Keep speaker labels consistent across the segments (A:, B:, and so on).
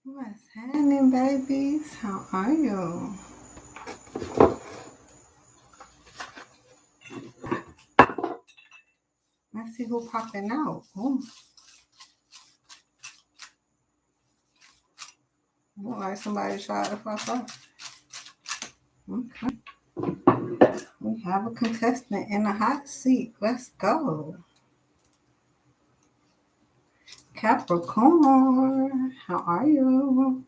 A: What's happening, babies? How are you? Let's see who popping out. Oh, look like somebody tried to pop up. Okay. We have a contestant in the hot seat. Let's go. Capricorn, how are you?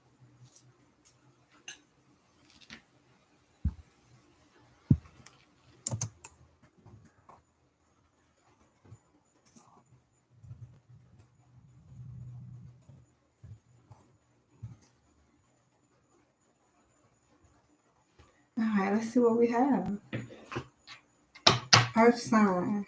A: All right, let's see what we have. Earth sign.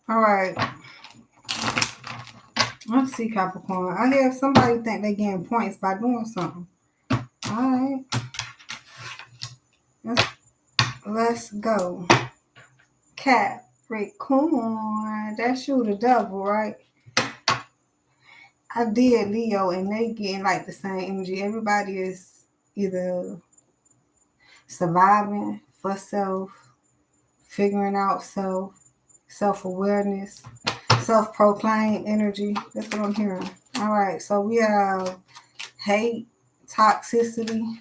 A: All right. Let's see, Capricorn. I hear somebody think they getting points by doing something. All right. Let's go. Capricorn. That's you, the devil, right? I did Leo, and they getting like the same energy. Everybody is either surviving for self, figuring out self, self-awareness, self-proclaimed energy. That's what I'm hearing. All right, so we have hate, toxicity.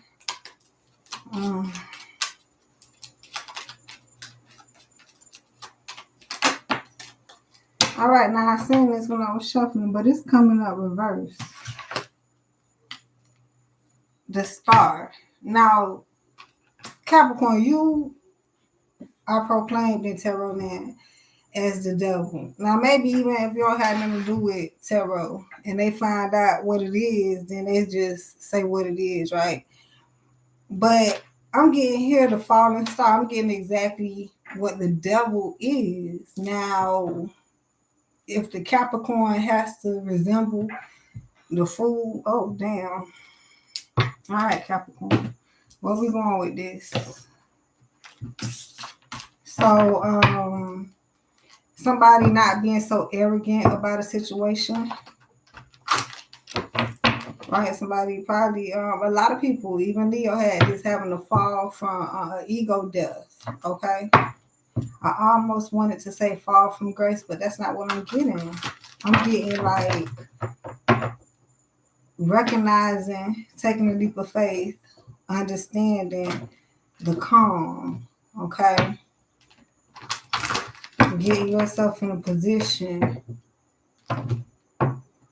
A: All right, now I seen this when I was shuffling, but it's coming up reverse. The star. Now, Capricorn, you are proclaimed in tarot land as the devil. Now, maybe even if you don't have nothing to do with tarot and they find out what it is, then they just say what it is, right? But I'm getting here the falling star. I'm getting exactly what the devil is. Now, if the Capricorn has to resemble the fool, oh, damn. All right, Capricorn. Where we going with this? So, somebody not being so arrogant about a situation. Right, somebody probably, a lot of people, even Leo had this having to fall from ego death. Okay, I almost wanted to say fall from grace, but that's not what I'm getting. I'm getting like recognizing, taking a leap of faith, understanding the calm. Okay, getting yourself in a position,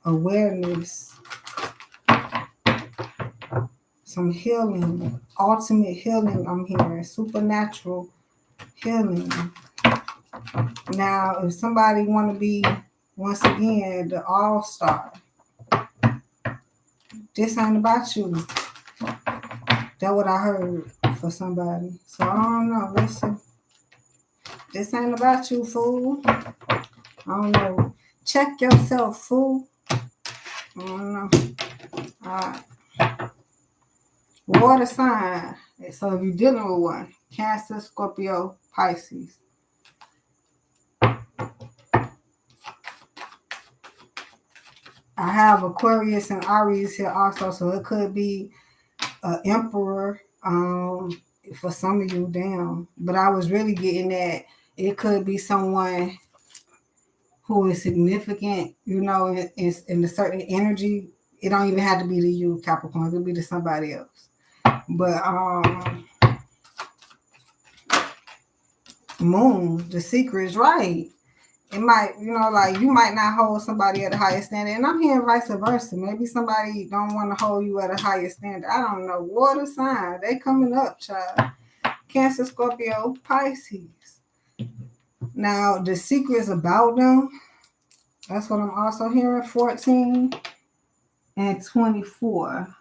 A: awareness, some healing, ultimate healing. I'm hearing supernatural healing. Now, if somebody want to be, once again, the all-star, this ain't about you. That's what I heard for somebody. So I don't know. Listen, this ain't about you, fool. I don't know. Check yourself, fool. I don't know. All right. Water sign. So if you're dealing with one, Cancer, Scorpio, Pisces. I have Aquarius and Aries here also, so it could be an emperor for some of you, damn. But I was really getting that it could be someone who is significant, you know, in a certain energy. It don't even have to be to you, Capricorn. It could be to somebody else. But Moon, the secret is right. It might, you know, like you might not hold somebody at a higher standard. And I'm hearing vice versa. Maybe somebody don't want to hold you at a higher standard. I don't know. Water sign. They coming up, child. Cancer, Scorpio, Pisces. Now, the secret is about them. That's what I'm also hearing. 14. and 24.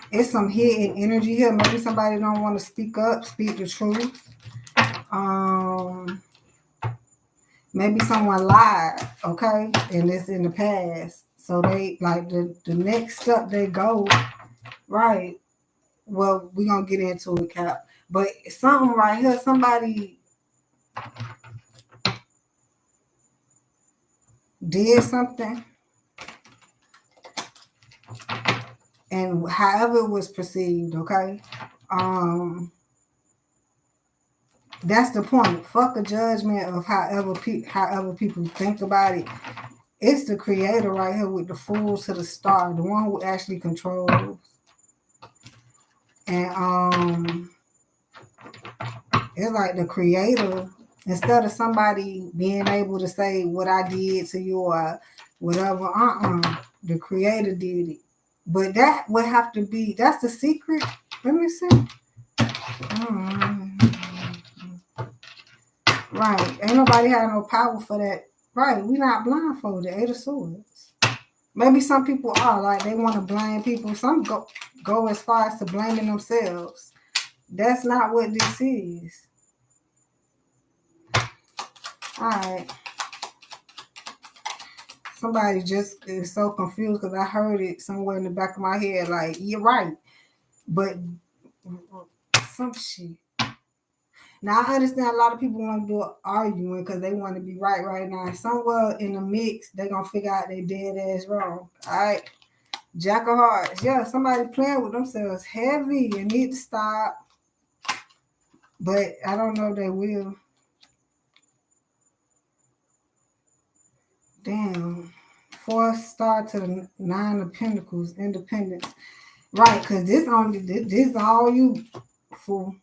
A: It's some hidden energy here. Maybe somebody don't want to speak up, speak the truth. Maybe someone lied, okay, and it's in the past. So they like the next step they go, right? Well, we're gonna get into it, Cap. But something right here, somebody did something, and however it was perceived, okay. That's the point. Fuck a judgment of however people think about it. It's the creator right here with the Fool to the Star, the one who actually controls. And it's like the creator, instead of somebody being able to say what I did to you or whatever, the creator did it. But that would have to be, that's the secret. Let me see. Right. Ain't nobody had no power for that. Right. We not blindfolded. 8 of Swords. Maybe some people are, like, they want to blame people. Some go as far as to blaming themselves. That's not what this is. All right. Somebody just is so confused because I heard it somewhere in the back of my head, like, you're right. But some shit. Now, I understand a lot of people want to do arguing because they want to be right now. Somewhere in the mix, they're going to figure out they dead ass wrong. All right. Jack of Hearts. Yeah, somebody playing with themselves heavy and need to stop. But I don't know if they will. Damn. 4th star to the 9 of Pentacles. Independence. Right, because this is all you, fool.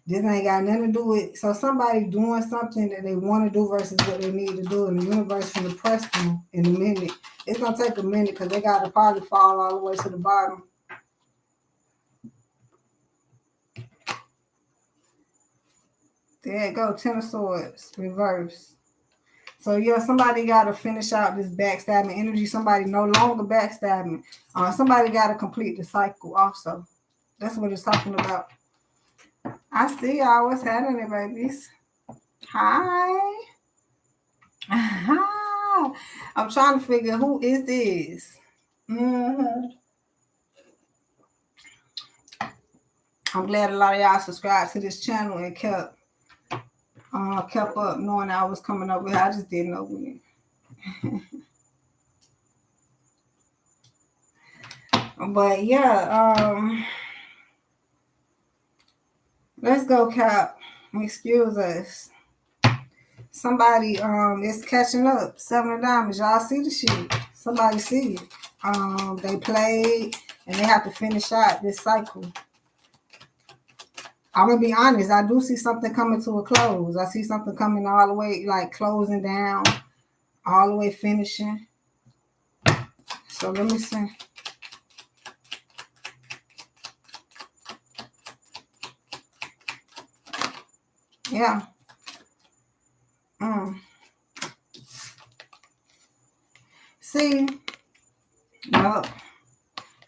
A: This ain't got nothing to do with, so somebody doing something that they want to do versus what they need to do, and the universe can press them in a minute. It's going to take a minute because they got to probably fall all the way to the bottom. There you go, 10 of Swords, reverse. So, yeah, somebody got to finish out this backstabbing energy. Somebody no longer backstabbing. Somebody got to complete the cycle also. That's what it's talking about. I see y'all. What's happening, babies? Hi. I'm trying to figure who is this. I'm glad a lot of y'all subscribed to this channel and kept up knowing I was coming up with it. I just didn't know when. But yeah, let's go, Cap. Excuse us. Somebody is catching up. 7 of Diamonds. Y'all see the shit. Somebody see it. They played and they have to finish out this cycle. I'm gonna be honest, I do see something coming to a close. I see something coming all the way, like closing down, all the way finishing. So let me see. Yeah. See, nope.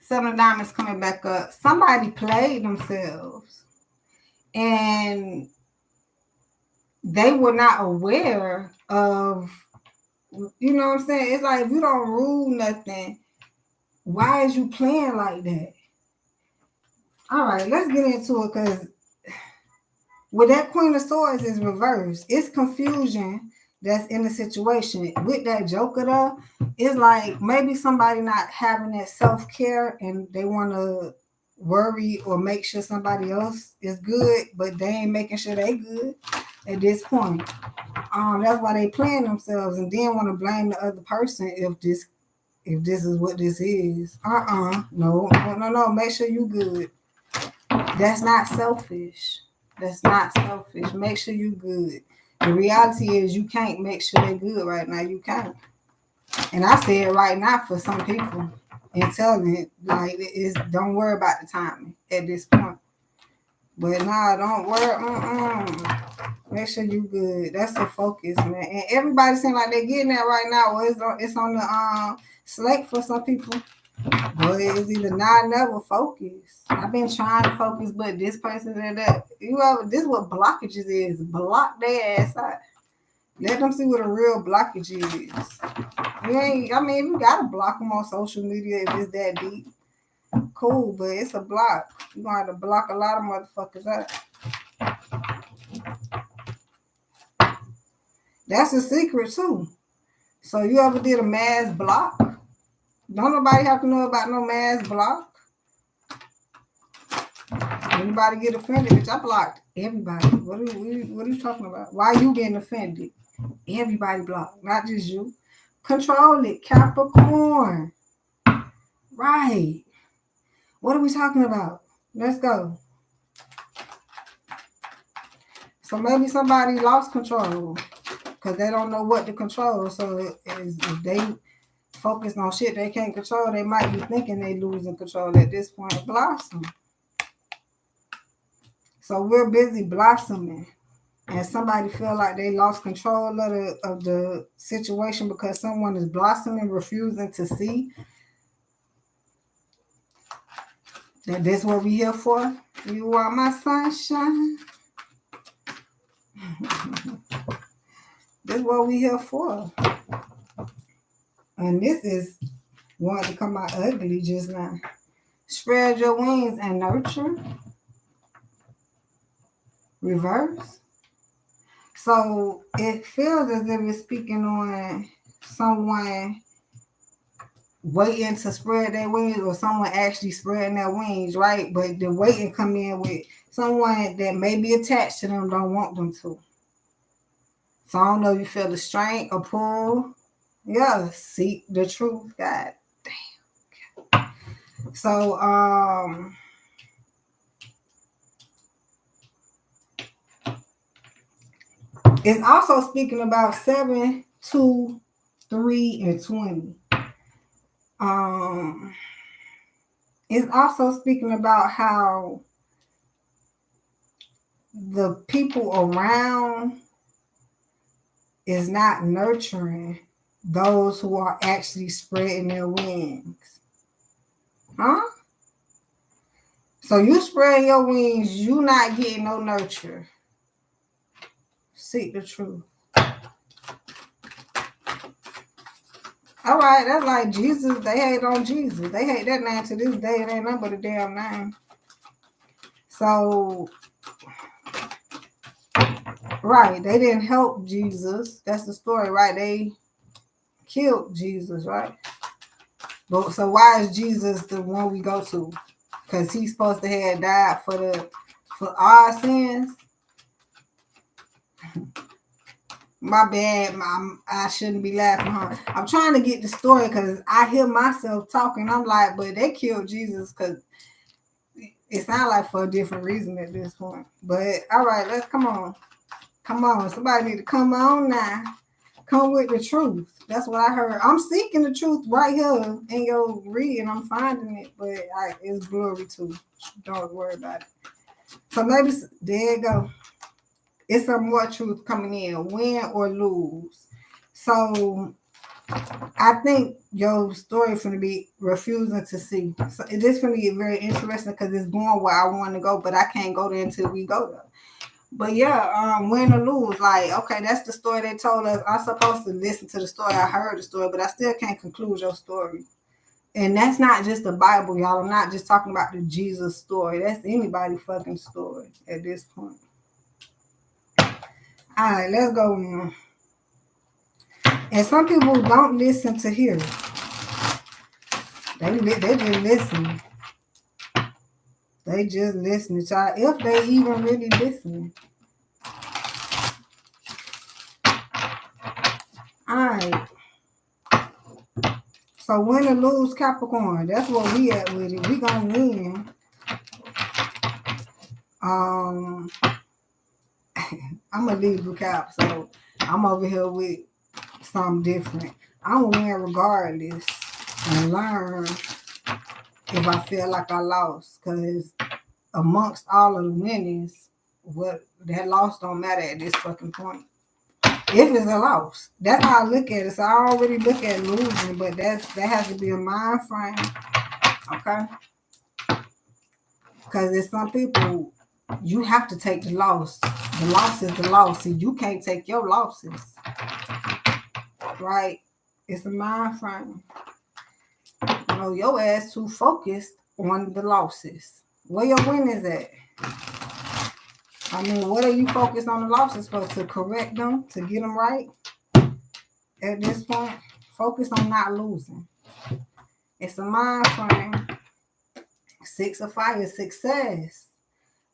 A: 7 of Diamonds coming back up. Somebody played themselves and they were not aware of, you know what I'm saying? It's like, if you don't rule nothing, why is you playing like that? All right, let's get into it, because with that Queen of Swords is reversed. It's confusion that's in the situation. With that Joker though, it's like maybe somebody not having that self-care and they want to worry or make sure somebody else is good, but they ain't making sure they good at this point. That's why they playing themselves and then want to blame the other person if this is what this is. No. Make sure you good. That's not selfish. That's not selfish. Make sure you good. The reality is you can't make sure they're good right now. You can't. And I say it right now for some people and telling it like don't worry about the timing at this point. But nah, don't worry. Make sure you good. That's the focus, man. And everybody seems like they're getting that right now. Well, it's on the slate for some people. But it's either not never focus. I've been trying to focus, but this person and that. This is what blockages is. Block their ass out. Let them see what a real blockage is. You gotta block them on social media if it's that deep. Cool, but it's a block. You're gonna have to block a lot of motherfuckers out. That's a secret too. So you ever did a mass block? Don't nobody have to know about no mass block. Anybody get offended? Bitch, I blocked everybody. What are you talking about? Why are you getting offended? Everybody blocked, not just you. Control it, Capricorn. Right. What are we talking about? Let's go. So maybe somebody lost control because they don't know what to control. So if they focus on shit they can't control, they might be thinking they losing control at this point. Blossom. So we're busy blossoming. And somebody feel like they lost control of the situation because someone is blossoming, refusing to see that this is what we here for. You are my sunshine. This is what we here for. And this is wanting to come out ugly just now. Spread your wings and nurture. Reverse. So it feels as if it's speaking on someone waiting to spread their wings or someone actually spreading their wings, right? But the waiting come in with someone that may be attached to them, don't want them to. So I don't know if you feel the strength or pull. Yeah, seek the truth. God damn. So it's also speaking about 7, 2, 3, and 20. It's also speaking about how the people around is not nurturing those who are actually spreading their wings. Huh? So you spread your wings, you not getting no nurture. Seek the truth. All right, that's like Jesus. They hate on Jesus. They hate that name to this day. It ain't nothing but a damn name. So, right, they didn't help Jesus. That's the story, right? They killed Jesus, right? But so why is Jesus the one we go to? Because he's supposed to have died for our sins. My bad, I shouldn't be laughing, huh? I'm trying to get the story because I hear myself talking. I'm like, but they killed Jesus because it sounds like for a different reason at this point. But all right, let's come on. Somebody need to come on now. Come with the truth. That's what I heard. I'm seeking the truth right here in your reading. I'm finding it, but it's blurry too. Don't worry about it. So maybe there you go. It's some more truth coming in, win or lose. So I think your story is going to be refusing to see. So it is going to get very interesting because it's going where I want to go, but I can't go there until we go there. But yeah, win or lose. Like, okay, that's the story they told us. I'm supposed to listen to the story. I heard the story, but I still can't conclude your story. And that's not just the Bible, y'all. I'm not just talking about the Jesus story. That's anybody's fucking story at this point. All right, let's go on. And some people don't listen to hear. They just listen. They just listen, child. If they even really listen. All right. So win or lose, Capricorn. That's what we at with it. We gonna win. I'm a Libra Cap, so I'm over here with something different. I'm gonna win regardless and learn if I feel like I lost. Because amongst all of the winnings, what that loss don't matter at this fucking point. If it's a loss, that's how I look at it. So I don't really look at losing, but that has to be a mind frame, okay? Because there's some people you have to take the loss. The loss is the loss, and you can't take your losses, right? It's a mind frame. You know, your ass too focused on the losses. Where your win is at? I mean, what are you focused on the losses for? To correct them, to get them right? At this point, focus on not losing. It's a mind frame. 6 of fire, success.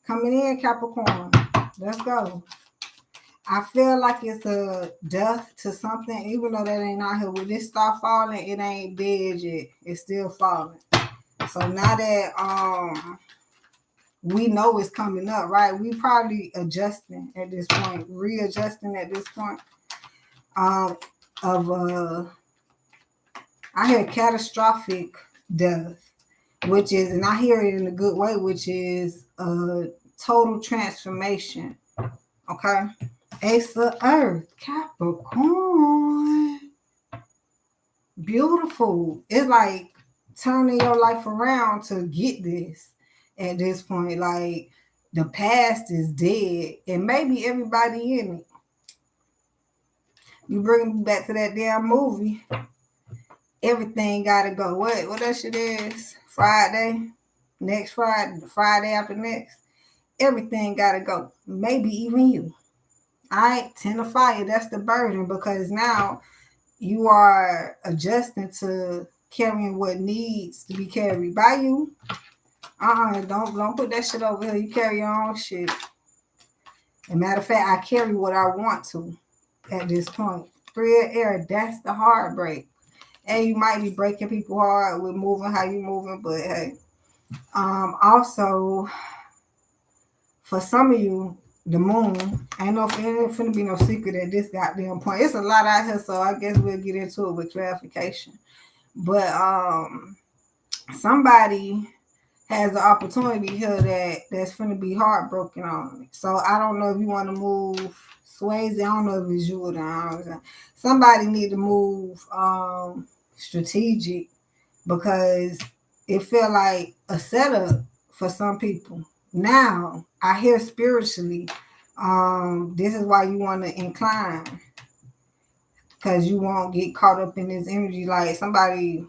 A: Coming in, Capricorn. Let's go. I feel like it's a death to something, even though that ain't out here. When it start falling, it ain't dead yet. It's still falling. So now that we know it's coming up, right? We probably adjusting at this point, readjusting at this point. I hear catastrophic death, which is, and I hear it in a good way, which is a total transformation. Okay. Ace of Earth, Capricorn. Beautiful. It's like turning your life around to get this at this point. Like the past is dead, and maybe everybody in it. You bring me back to that damn movie. Everything gotta go. What that shit is? Friday, next Friday after next. Everything gotta go. Maybe even you. All right, 10 of fire. That's the burden, because now you are adjusting to carrying what needs to be carried by you. Don't put that shit over here. You carry your own shit. As a matter of fact, I carry what I want to at this point. 3 of air. That's the heartbreak. And you might be breaking people hard with moving how you moving, but hey. Also, for some of you, the moon, I know if it ain't finna be no secret at this goddamn point. It's a lot out here, so I guess we'll get into it with clarification. But somebody has the opportunity here that's finna be heartbroken on. So I don't know if you want to move Swayze. I don't know if it's you or not. Somebody need to move strategic, because it feel like a setup for some people. Now I hear spiritually, this is why you want to incline, because you won't get caught up in this energy. Like somebody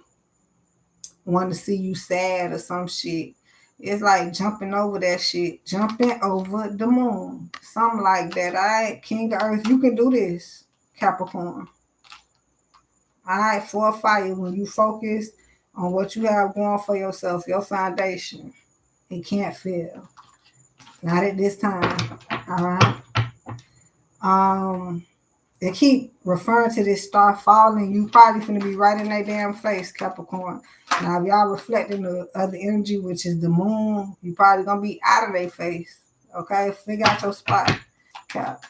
A: want to see you sad or some shit. It's like jumping over that shit, jumping over the moon, something like that. All right, King of Earth, you can do this, Capricorn. All right, 4 of fire. When you focus on what you have going for yourself, your foundation, it can't fail. Not at this time. All right. They keep referring to this star falling. You probably finna be right in their damn face, Capricorn. Now, if y'all reflecting the other energy, which is the moon, you probably gonna be out of their face. Okay, figure out your spot, Cap.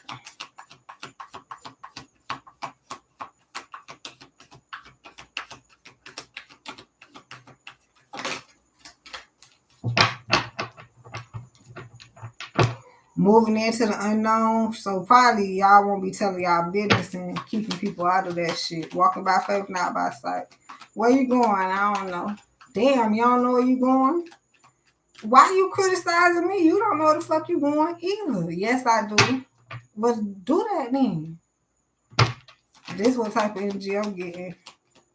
A: Moving into the unknown, so probably y'all won't be telling y'all business and keeping people out of that shit. Walking by faith, not by sight. Where you going? I don't know. Damn, you don't know where you going? Why you criticizing me? You don't know where the fuck you going either. Yes, I do. But do that then. This what type of energy I'm getting.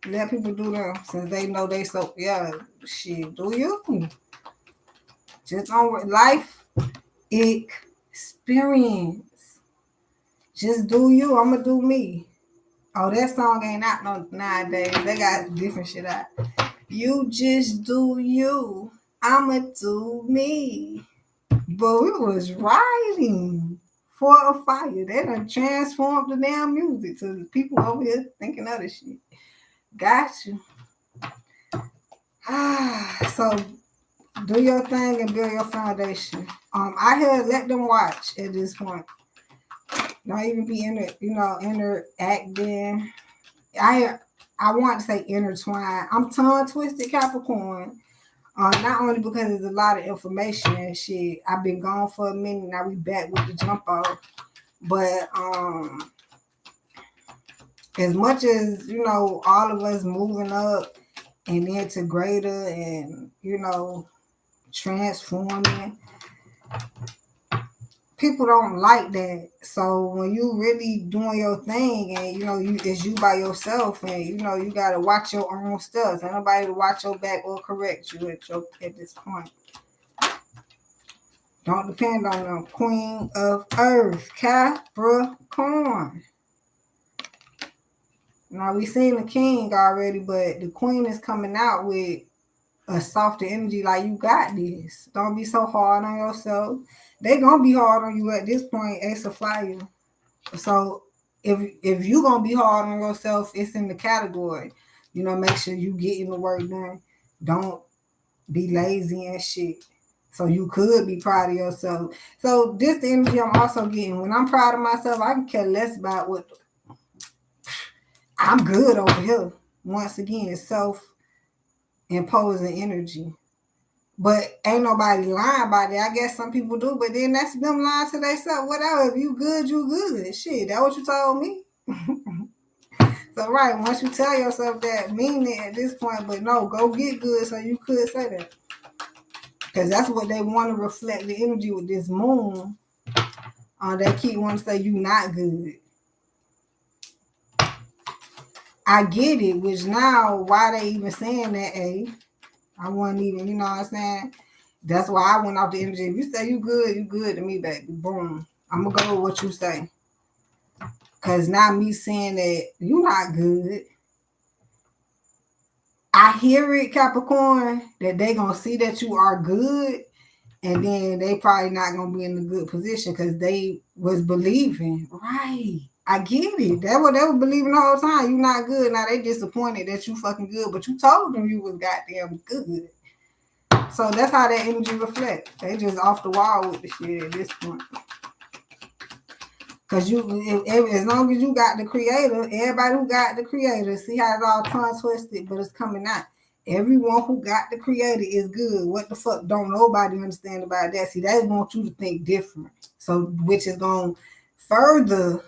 A: Let people do them since they know they so, yeah, shit, do you? Just on life experience. Just do you. I'ma do me. Oh, that song ain't out no nowadays. They got different shit out. You just do you. I'ma do me. But we was writing 4 of fire. They done transformed the damn music to the people over here thinking other shit. Got you. So do your thing and build your foundation. I hear let them watch at this point. Don't even be interacting. I want to say intertwine. I'm tongue twisted, Capricorn. Not only because there's a lot of information and shit. I've been gone for a minute. Now we back with the jump off. But as much as, you know, all of us moving up and into greater and, you know, transforming, people don't like that. So when you really doing your thing and, you know, it's you by yourself and, you know, you got to watch your own stuff. Ain't nobody to watch your back or correct you at this point. Don't depend on them. Queen of Earth, Capricorn. Now we seen the king already, but the queen is coming out with a softer energy, like you got this. Don't be so hard on yourself. They gonna be hard on you at this point, Ace of Fire. So if you gonna be hard on yourself, it's in the category. You know, make sure you getting the work done. Don't be lazy and shit. So you could be proud of yourself. So this the energy I'm also getting. When I'm proud of myself, I can care less about what I'm good over here. Once again, self-imposing energy. But ain't nobody lying about it. I guess some people do, but then that's them lying to themselves. Whatever. If you good, you good. Shit, that what you told me? So right, once you tell yourself that, mean it at this point, but no, go get good so you could say that. Because that's what they want to reflect the energy with this moon. They keep wanting to say you not good. I get it, which now, why they even saying that, I wasn't even, you know what I'm saying? That's why I went off the energy. If you say you good to me, baby. Boom. I'm going to go with what you say. Because now me saying that you not good, I hear it, Capricorn, that they going to see that you are good, and then they probably not going to be in a good position because they was believing. Right. I get it. That's what they were believing the whole time. You not good. Now they disappointed that you fucking good, but you told them you was goddamn good. So that's how that energy reflects. They just off the wall with the shit at this point. Because as long as you got the creator, everybody who got the creator, see how it's all tongue twisted, but it's coming out. Everyone who got the creator is good. What the fuck don't nobody understand about that? See, they want you to think different. So, which is going to further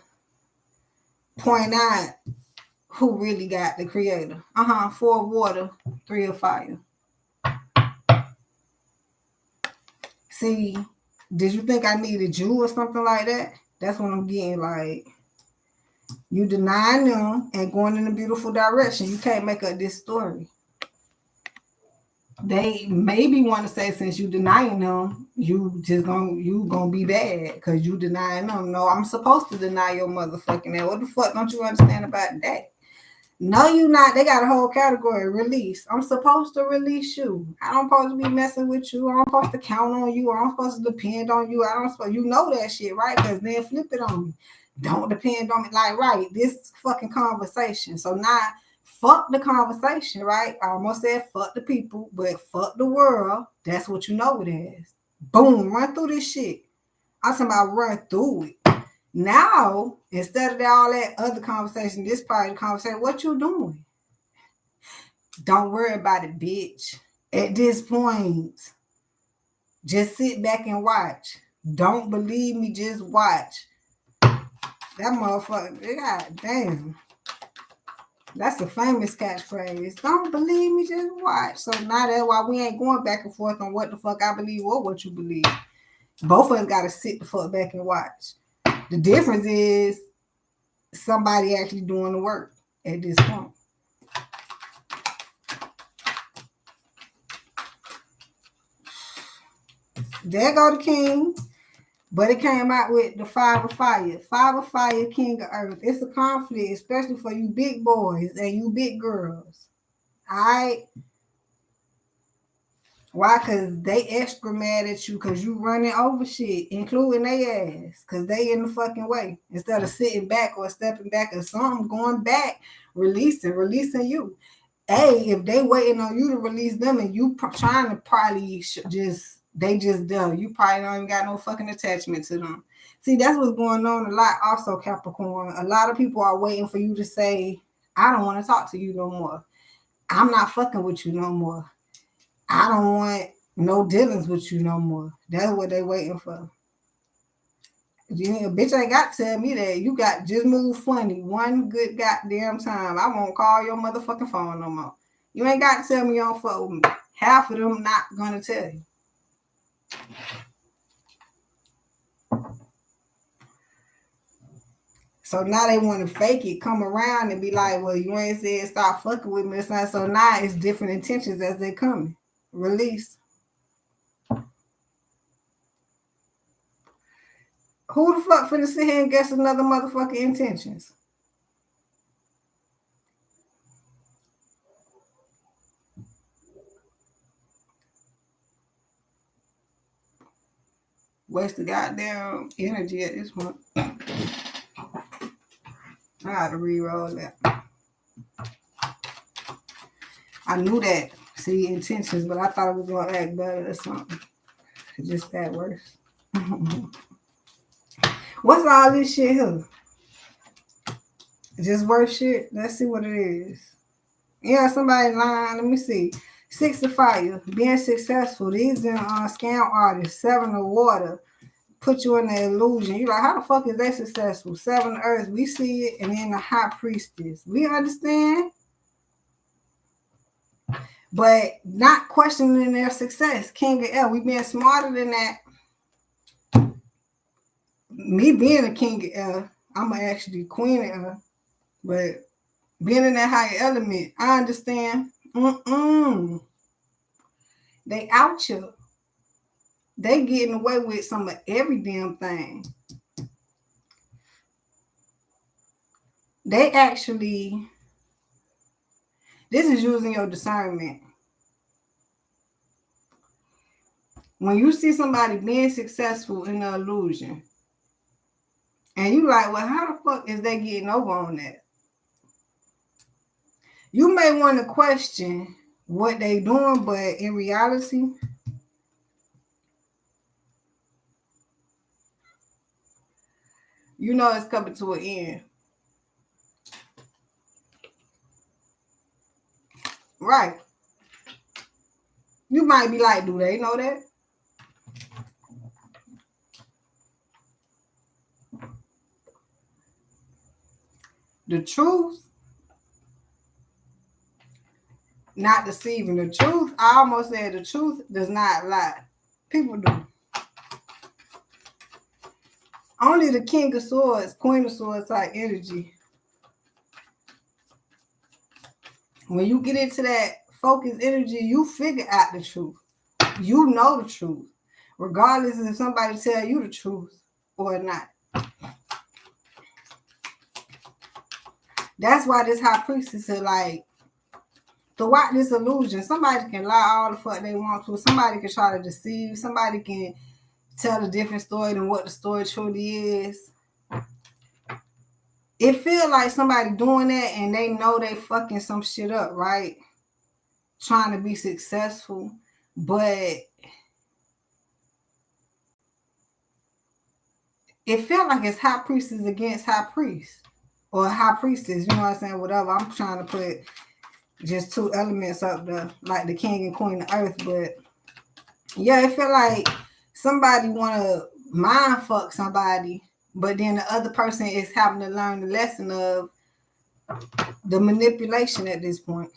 A: point out who really got the creator. 4 of water, 3 of fire. See, did you think I needed you or something like that? That's what I'm getting. Like, you denying them and going in a beautiful direction. You can't make up this story. They maybe want to say, since you denying them, you gonna be bad because you denying them. No, I'm supposed to deny your motherfucking ass. What the fuck don't you understand about that? No, you not. They got a whole category, release. I'm supposed to release you. I don't supposed to be messing with you. I'm supposed to count on you. I'm supposed to depend on you. You know that shit, right? Because then flip it on me. Don't depend on me. Like, right, this fucking conversation. So now, fuck the conversation, right? I almost said fuck the people, but fuck the world. That's what you know it is. Boom, run through this shit. I'm talking about run through it. Now, instead of all that other conversation, this part of the conversation, what you doing? Don't worry about it, bitch. At this point, just sit back and watch. Don't believe me, just watch. That motherfucker, god damn. That's a famous catchphrase. Don't believe me, just watch. So now that's why we ain't going back and forth on what the fuck I believe or what you believe. Both of us got to sit the fuck back and watch. The difference is somebody actually doing the work at this point. There go the king, but it came out with the 5 of fire. 5 of fire, king of earth. It's a conflict, especially for you big boys and you big girls. All right? Why? Because they extra mad at you because you running over shit, including their ass, because they in the fucking way. Instead of sitting back or stepping back or something, going back, releasing you. Hey, if they waiting on you to release them and you trying to probably they just done. You probably don't even got no fucking attachment to them. See, that's what's going on a lot also, Capricorn. A lot of people are waiting for you to say, I don't want to talk to you no more. I'm not fucking with you no more. I don't want no dealings with you no more. That's what they waiting for. You, a bitch ain't got to tell me that. You got just move funny one good goddamn time. I won't call your motherfucking phone no more. You ain't got to tell me you don't fuck with me. Half of them not gonna tell you. So now they want to fake it, come around and be like, well, you ain't said stop fucking with me. So now it's different intentions as they coming. Release. Who the fuck finna sit here and guess another motherfucking intentions? Waste the goddamn energy at this point. I gotta re-roll that. I knew that. See, intentions, but I thought it was gonna act better or something. It just got worse. What's all this shit here? Just worse shit? Let's see what it is. Yeah, somebody lying. Let me see. 6 of fire. Being successful. These are scam artists. 7 of water. Put you in the illusion. You're like, how the fuck is they successful? 7 of earth. We see it. And then the high priestess. We understand. But not questioning their success. King of air. We being smarter than that. Me being a king of air. I'm actually queen of air. But being in that higher element, I understand. They out you. They getting away with some of every damn thing. They actually, this is using your discernment. When you see somebody being successful in the illusion, and you like, well, how the fuck is they getting over on that? You may want to question what they doing, but in reality, you know it's coming to an end. Right. You might be like, do they know that? The truth, not deceiving. The truth, I almost said the truth does not lie. People do. Only the king of swords, queen of swords type energy. When you get into that focused energy, you figure out the truth. You know the truth. Regardless if somebody tell you the truth or not. That's why this high priestess is like, throughout this illusion, somebody can lie all the fuck they want to. Somebody can try to deceive. Somebody can tell a different story than what the story truly is. It feels like somebody doing that and they know they fucking some shit up, right? Trying to be successful. But it felt like it's high priestess against high priest. Or high priestess, you know what I'm saying? Whatever. I'm trying to put just two elements up there, like the king and queen of earth. But yeah, it felt like somebody want to mind fuck somebody, but then the other person is having to learn the lesson of the manipulation at this point.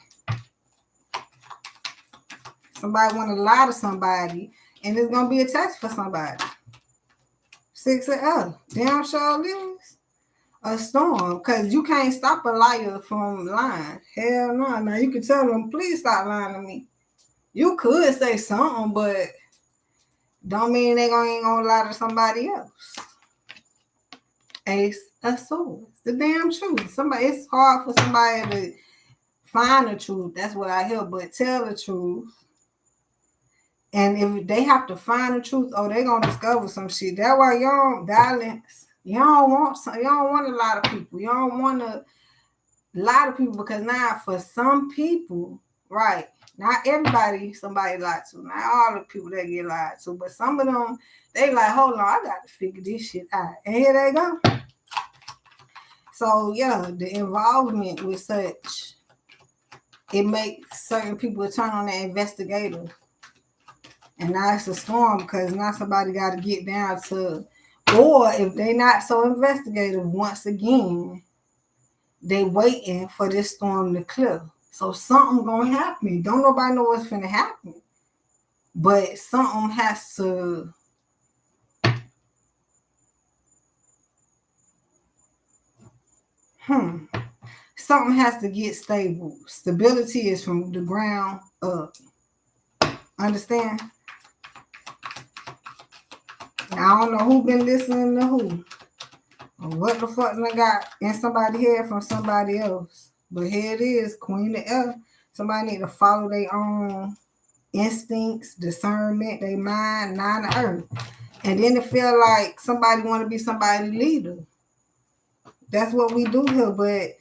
A: Somebody want to lie to somebody, and it's going to be a test for somebody. 6 of earth. Damn sure is a storm, because you can't stop a liar from lying. Hell no. Now you can tell them, please stop lying to me. You could say something, but don't mean they ain't gonna lie to somebody else. Ace of swords. The damn truth. It's hard for somebody to find the truth. That's what I hear, but tell the truth. And if they have to find the truth, they're gonna discover some shit. That's why you don't balance. You don't want a lot of people. You don't want a lot of people, because now for some people, right? Not everybody somebody lied to. Not all the people that get lied to, but some of them, they like, hold on, I got to figure this shit out. And here they go. So yeah, the involvement with such, it makes certain people turn on the investigator And now it's a storm because now somebody got to get down to, or if they not so investigative, once again, they waiting for this storm to clear. So something gonna happen. Don't nobody know what's gonna happen. But something has to something has to get stable. Stability is from the ground up. Understand? Now, I don't know who been listening to who. Or what the fuck they got in somebody's head from somebody else. But here it is, Queen of F. Somebody need to follow their own instincts, discernment, their mind, 9 of earth. And then it feel like somebody want to be somebody's leader. That's what we do here. But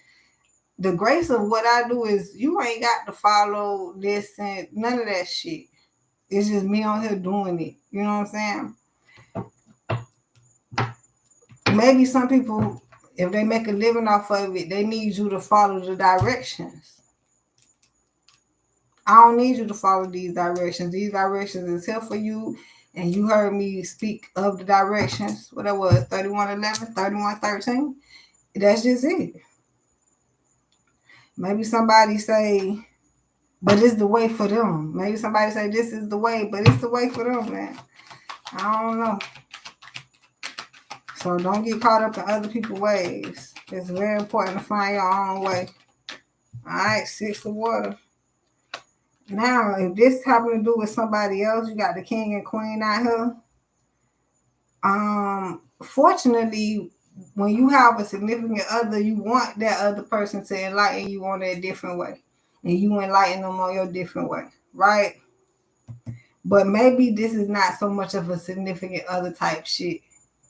A: the grace of what I do is you ain't got to follow this and none of that shit. It's just me on here doing it. You know what I'm saying? Maybe some people, if they make a living off of it, they need you to follow the directions. I don't need you to follow these directions. These directions is here for you. And you heard me speak of the directions. What that was, 3111, 3113. That's just it. Maybe somebody say, but it's the way for them. Maybe somebody say this is the way, but it's the way for them, man. I don't know. So don't get caught up in other people's ways. It's very important to find your own way. All right, 6 of water. Now, if this happen to do with somebody else, you got the king and queen out here. Fortunately, when you have a significant other, you want that other person to enlighten you on a different way. And you enlighten them on your different way, right? But maybe this is not so much of a significant other type shit.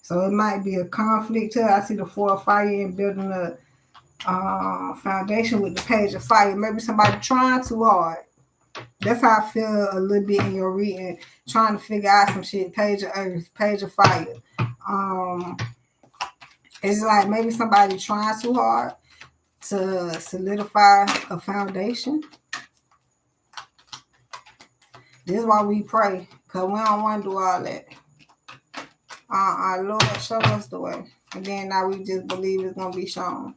A: So it might be a conflict here. I see the 4 of fire and building a foundation with the page of fire. Maybe somebody trying too hard. That's how I feel a little bit in your reading, trying to figure out some shit. Page of earth, page of fire. It's like maybe somebody trying too hard to solidify a foundation. This is why we pray, because we don't want to do all that. Lord, show us the way. And then now we just believe it's going to be shown.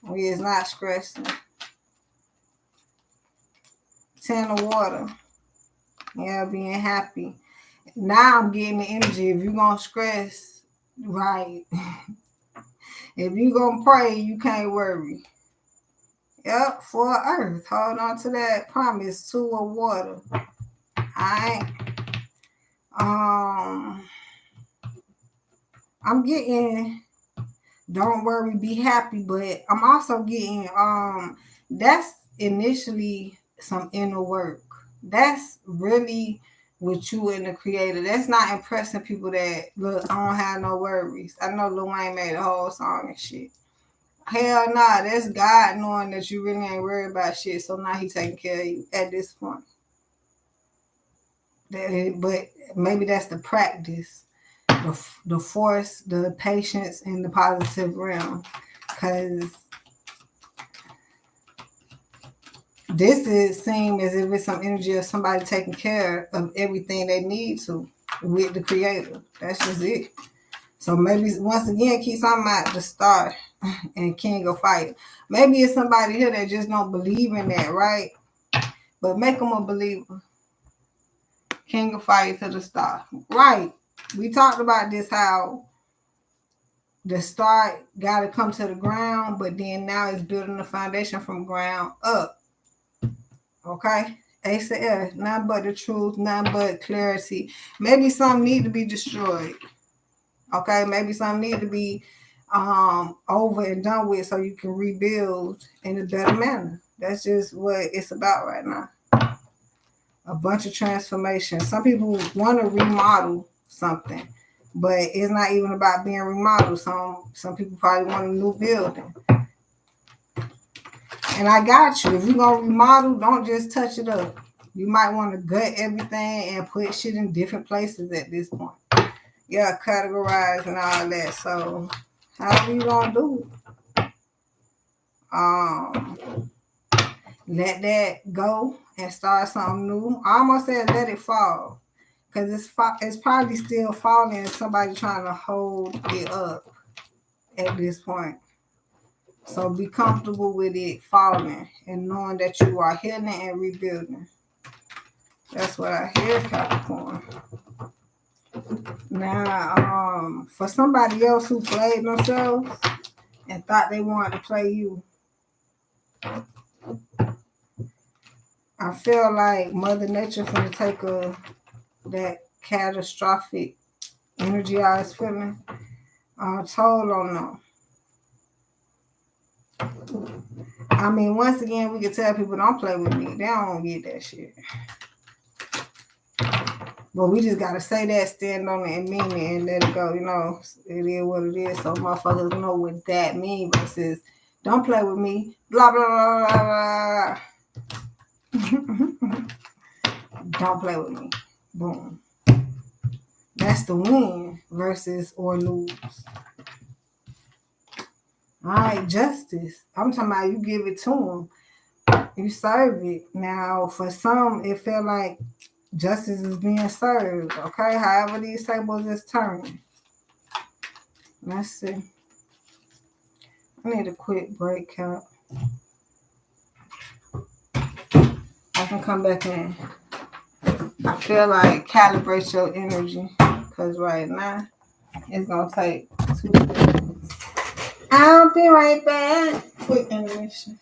A: We is not stressing. 10 of water. Yeah, being happy. Now I'm getting the energy. If you're going to stress, right. If you're going to pray, you can't worry. Yep, 4 of earth. Hold on to that promise. 2 of water. Alright. I'm getting don't worry, be happy, but I'm also getting that's initially some inner work. That's really with you and the creator. That's not impressing people that look, I don't have no worries. I know Lil Wayne made a whole song and shit. Hell nah, that's God knowing that you really ain't worried about shit. So now he taking care of you at this point. But maybe that's the practice, the force, the patience, and the positive realm. Because this is seem as if it's some energy of somebody taking care of everything they need to with the creator. That's just it. So maybe once again, keep talking about the star and king of fire. Maybe it's somebody here that just don't believe in that, right? But make them a believer. King of fire to the star. Right. We talked about this, how the star got to come to the ground, but then now it's building the foundation from ground up. Okay? Ace of Air, none but the truth, none but clarity. Maybe some need to be destroyed. Okay? Maybe some need to be over and done with so you can rebuild in a better manner. That's just what it's about right now. A bunch of transformation. Some people want to remodel something, but it's not even about being remodeled. Some people probably want a new building. And I got you. If you're going to remodel, don't just touch it up. You might want to gut everything and put shit in different places at this point. Yeah, categorize and all that. So, however you going to do it. let that go and start something new. I almost said let it fall because it's probably still falling and somebody trying to hold it up at this point. So be comfortable with it falling and knowing that you are healing and rebuilding. That's what I hear, Capricorn. Now, for somebody else who played themselves and thought they wanted to play you, I feel like Mother Nature finna take that catastrophic energy I was feeling toll on them. I mean, once again, we can tell people don't play with me. They don't get that shit. But we just gotta say that, stand on it, and mean it, and let it go. You know, it is what it is. So motherfuckers know what that means versus don't play with me. Blah blah blah blah blah. Don't play with me. Boom. That's the win versus or lose. All right, justice. I'm talking about you give it to them. You serve it. Now, for some, it felt like justice is being served. Okay, however these tables is turning. Let's see. I need a quick break, Cap. I can come back in. I feel like calibrate your energy because right now it's going to take 2 minutes. I'll be right back. Quick intermission.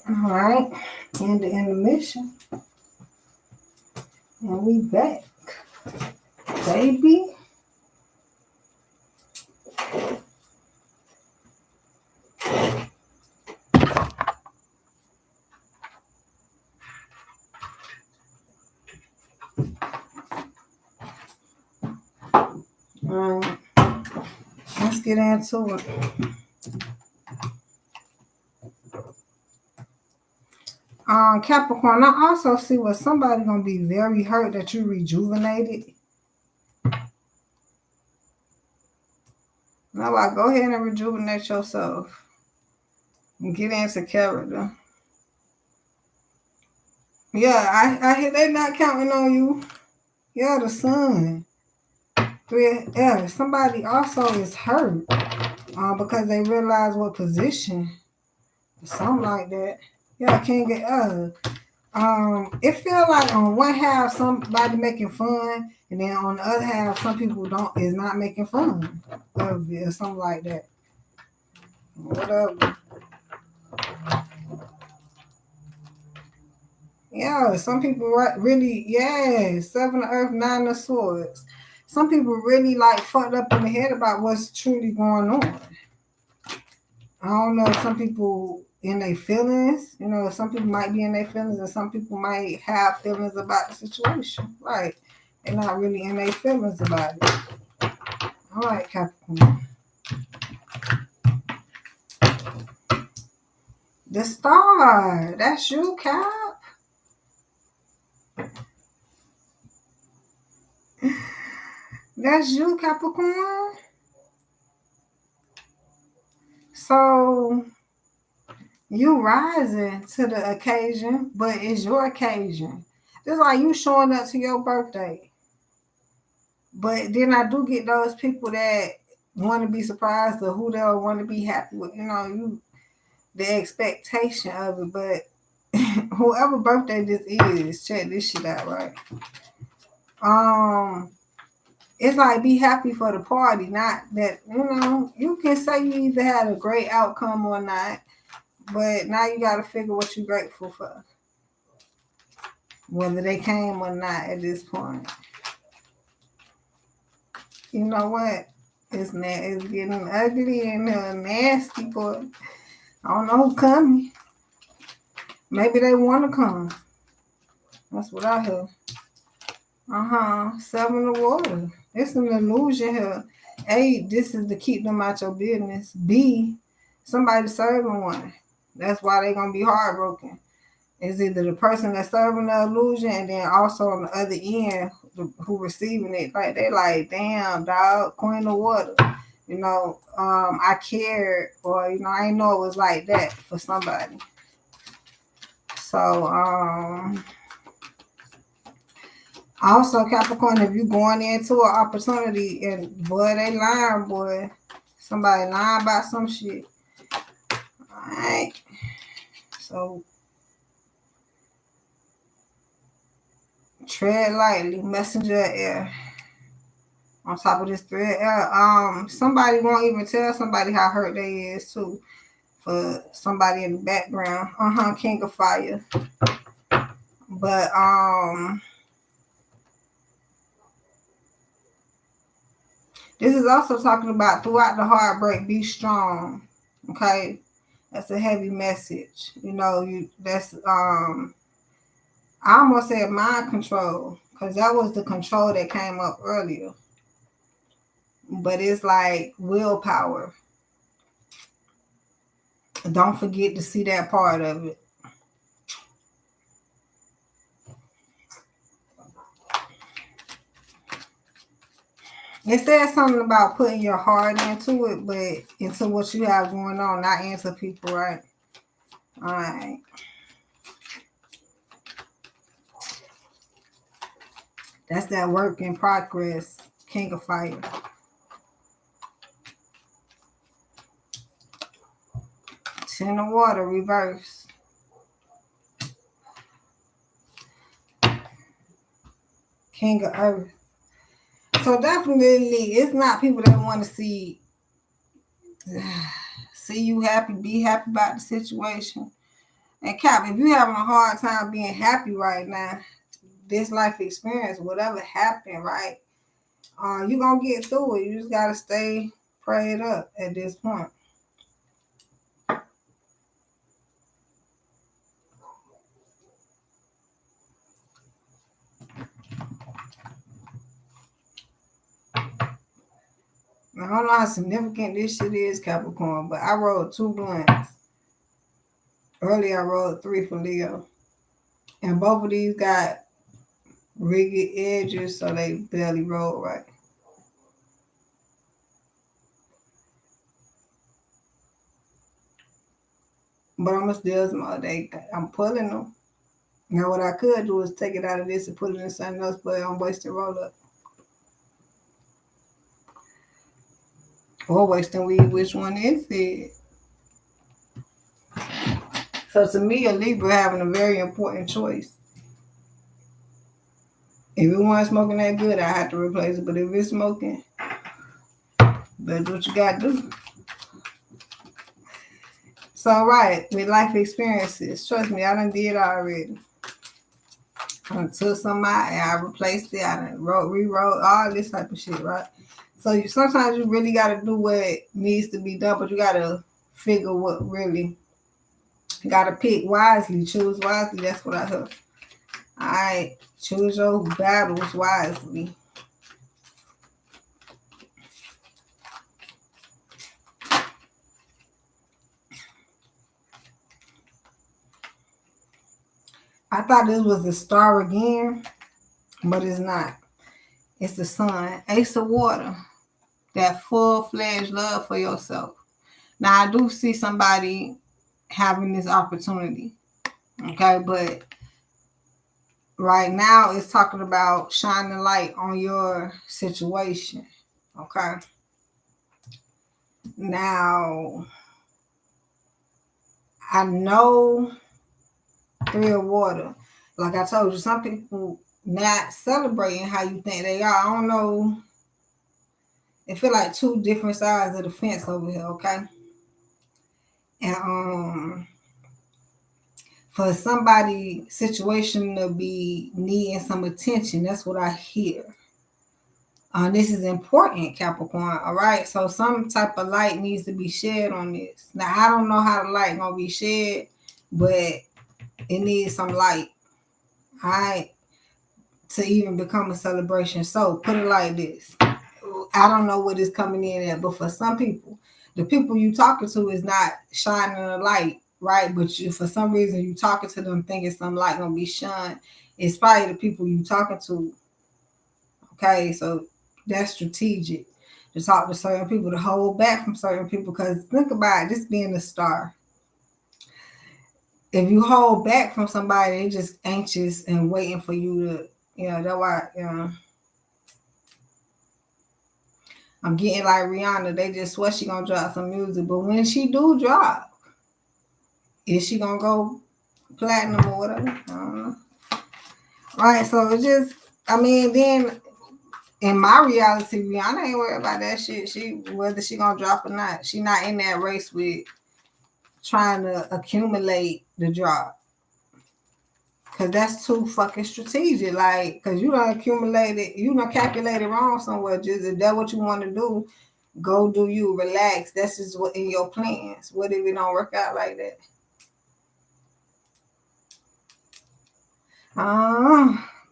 A: All right, end the intermission. And we back, baby. All right, let's get into it. Capricorn, I also see where somebody gonna be very hurt that you rejuvenated. Now, go ahead and rejuvenate yourself and get into character. Yeah, I hear they not counting on you. Yeah, the sun. Yeah, somebody also is hurt because they realize what position, something like that. Yeah, can't get it feel like on one half somebody making fun, and then on the other half some people is not making fun of it or something like that. Whatever. Yeah, some people really, yeah, 7 of Earth, 9 of Swords. Some people really like fucked up in the head about what's truly going on. I don't know if some people in their feelings, some people might be in their feelings and some people might have feelings about the situation. Right. They're not really in their feelings about it. All right, Capricorn. The Star. That's you, Cap. That's you, Capricorn. So you rising to the occasion, but it's your occasion. Just like you showing up to your birthday. But then I do get those people that want to be surprised or who they'll want to be happy with. The expectation of it. But whoever birthday this is, check this shit out, right? It's like be happy for the party, not that, you can say you either had a great outcome or not, but now you got to figure what you're grateful for. Whether they came or not at this point. You know what? It's getting ugly and nasty, boy. I don't know who coming. Maybe they want to come. That's what I heard. 7 of water. It's an illusion here. A, this is to keep them out your business. B, somebody serving one. That's why they're going to be heartbroken. It's either the person that's serving the illusion and then also on the other end who receiving it. Like, they like, damn, dog, queen of water. I cared, or, I didn't know it was like that for somebody. So, also, Capricorn, if you're going into an opportunity and, boy, they lying, boy. Somebody lying about some shit. All right. So, tread lightly, messenger air. On top of this thread air, somebody won't even tell somebody how hurt they is, too. For somebody in the background. King of fire. But, this is also talking about throughout the heartbreak, be strong. Okay? That's a heavy message. That's I almost said mind control, because that was the control that came up earlier. But it's like willpower. Don't forget to see that part of it. It says something about putting your heart into it, but into what you have going on, not into people, right? All right. That's that work in progress, King of Fire. Ten of Water, reverse. King of Earth. So definitely, it's not people that want to see you happy, be happy about the situation. And Cap, if you're having a hard time being happy right now, this life experience, whatever happened, right? You're going to get through it. You just got to stay prayed up at this point. I don't know how significant this shit is, Capricorn, but I rolled 2 blinds. Earlier, I rolled 3 for Leo. And both of these got rigged edges, so they barely roll right. But I'm gonna still small. I'm pulling them. Now what I could do is take it out of this and put it in something else, but I'm wasting roll up. Or wasting weed. Which one is it? So to me, a Libra having a very important choice. If it wasn't smoking that good, I have to replace it. But if it's smoking, that's what you got to do. So, right, with life experiences, trust me, I done did already. I took some out and I replaced it. I done rewrote all this type of shit, right? So sometimes you really got to do what needs to be done, but you got to figure what really. You got to pick wisely, choose wisely. That's what I heard. All right, choose your battles wisely. I thought this was the star again, but it's not. It's the sun. Ace of water. That full-fledged love for yourself. Now, I do see somebody having this opportunity. Okay, but right now it's talking about shining light on your situation. Okay. Now, I know 3 of water. Like I told you, some people not celebrating how you think they are. I don't know. It feel like 2 different sides of the fence over here, okay? And for somebody situation to be needing some attention, that's what I hear. This is important, Capricorn. All right, so some type of light needs to be shed on this. Now I don't know how the light gonna be shed, but it needs some light. All right, to even become a celebration. So put it like this. I don't know what is coming in at, but for some people, the people you talking to is not shining a light, right? But you, for some reason, you talking to them thinking some light gonna be shined. It's probably the people you talking to. Okay, so that's strategic to talk to certain people, to hold back from certain people. Because think about it, just being a star. If you hold back from somebody, they're just anxious and waiting for you to, that's why, I'm getting like Rihanna. They just swear she gonna drop some music, but when she do drop, is she gonna go platinum or whatever? I don't know. Right, so it's just, then in my reality, Rihanna ain't worried about that shit. Whether she gonna drop or not, she not in that race with trying to accumulate the drop. Cause that's too fucking strategic. Like, cause you done accumulated, you done calculated wrong somewhere. Just if that's what you want to do, go do you. Relax. That's just what in your plans. What if it don't work out like that?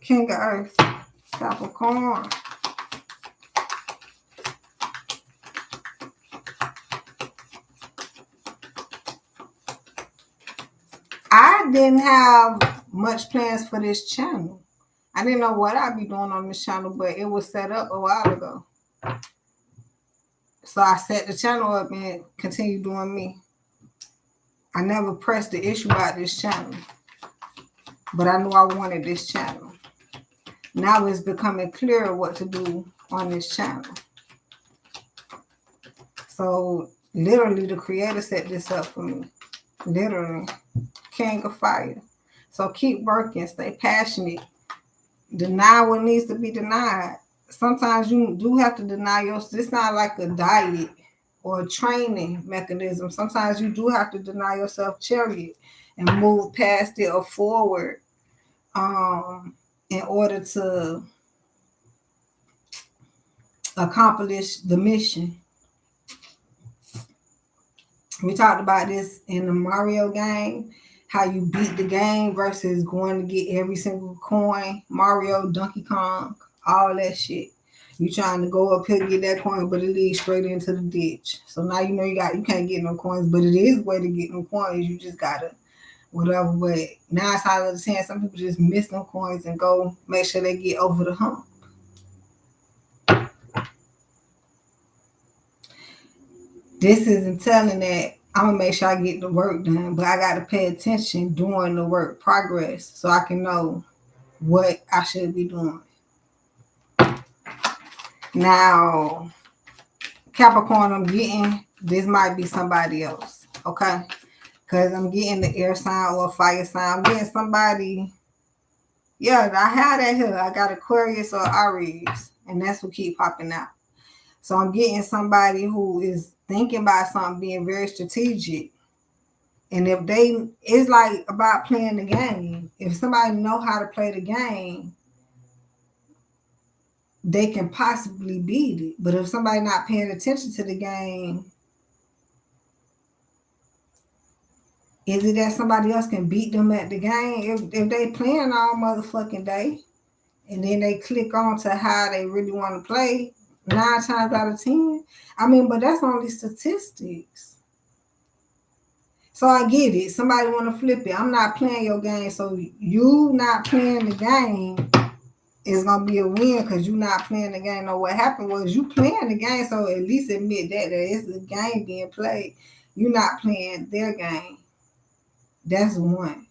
A: King of Earth, Capricorn. I didn't have much plans for this channel. I didn't know what I'd be doing on this channel, but it was set up a while ago. So I set the channel up and continue doing me. I never pressed the issue about this channel, but I knew I wanted this channel. Now it's becoming clearer what to do on this channel. So literally the creator set this up for me. Literally. King of Fire. So keep working, stay passionate. Deny what needs to be denied. Sometimes you do have to deny yourself. It's not like a diet or a training mechanism. Sometimes you do have to deny yourself chariot and move past it or forward in order to accomplish the mission. We talked about this in the Mario game, how you beat the game versus going to get every single coin. Mario, Donkey Kong, all that shit. You trying to go up here to get that coin, but it leads straight into the ditch. So now you know you can't get no coins, but it is a way to get no coins. You just gotta whatever. But 9 times out of 10, some people just miss them coins and go make sure they get over the hump. This isn't telling that I'm gonna make sure I get the work done, but I gotta pay attention during the work progress so I can know what I should be doing. Now, Capricorn, I'm getting this might be somebody else, okay? Because I'm getting the air sign or fire sign. I'm getting somebody. Yeah, I have that here. I got Aquarius or Aries, and that's what keep popping out. So I'm getting somebody who is thinking about something, being very strategic. And if they, it's like about playing the game. If somebody know how to play the game, they can possibly beat it. But if somebody not paying attention to the game, is it that somebody else can beat them at the game? If they playing all motherfucking day, and then they click on to how they really want to play, 9 times out of 10. I mean, but that's only statistics. So I get it. Somebody want to flip it. I'm not playing your game, so you not playing the game is gonna be a win because you not playing the game. No, what happened was you playing the game, so at least admit that it's the game being played. You not playing their game. That's one.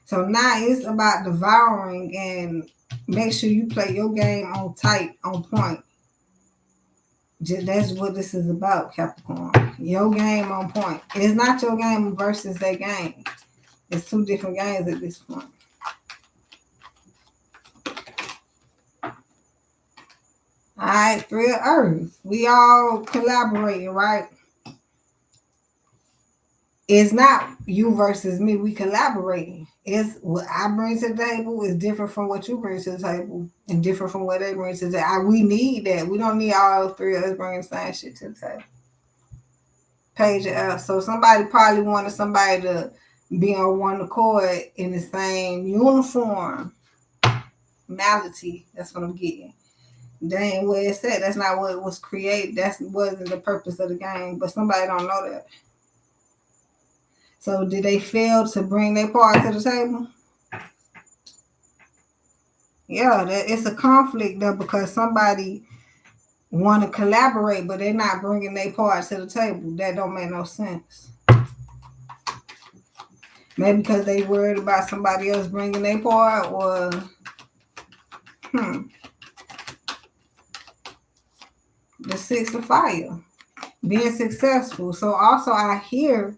A: So now it's about devouring and make sure you play your game on tight, on point. That's what this is about, Capricorn. Your game on point. It's not your game versus their game. It's two different games at this point. All right, 3 of Earth. We all collaborating, right? It's not you versus me. We collaborating. It's what I bring to the table is different from what you bring to the table, and different from what they bring to the table. We need that. We don't need all 3 of us bringing the same shit to the table. Page of Earth. So somebody probably wanted somebody to be on one accord in the same uniform mality. That's what I'm getting. That ain't what it said. That's not what was created. That wasn't the purpose of the game. But somebody don't know that. So did they fail to bring their part to the table? Yeah, it's a conflict though because somebody want to collaborate, but they're not bringing their part to the table. That don't make no sense. Maybe because they worried about somebody else bringing their part, or the 6 of Fire, being successful. So also I hear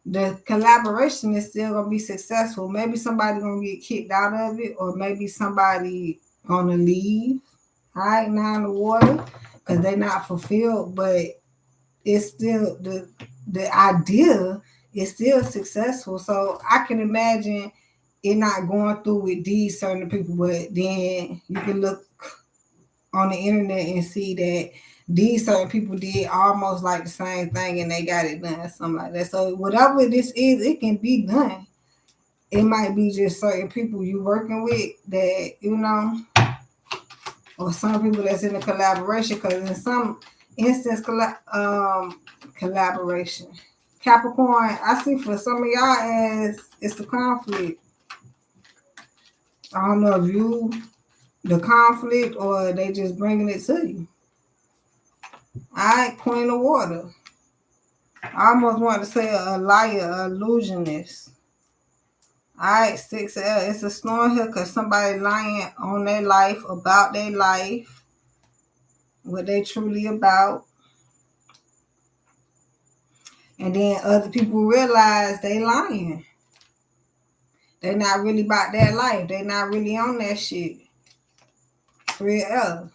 A: the collaboration is still gonna be successful. Maybe somebody gonna get kicked out of it, or maybe somebody gonna leave. All right, 9 of Water, because they're not fulfilled, but it's still the idea is still successful. So I can imagine it not going through with these certain people, but then you can look on the internet and see that these certain people did almost like the same thing and they got it done, something like that. So whatever this is, it can be done. It might be just certain people you working with that, you know, or some people that's in the collaboration, because in some instance, collaboration. Capricorn, I see for some of y'all as it's a conflict. I don't know if you the conflict or they just bringing it to you. All right, Queen of Water. I almost want to say a liar, an illusionist. All right, 6 of L. It's a storm here because somebody lying on their life, about their life, what they truly about. And then other people realize they lying. They're not really about that life. They're not really on that shit. 3 of L.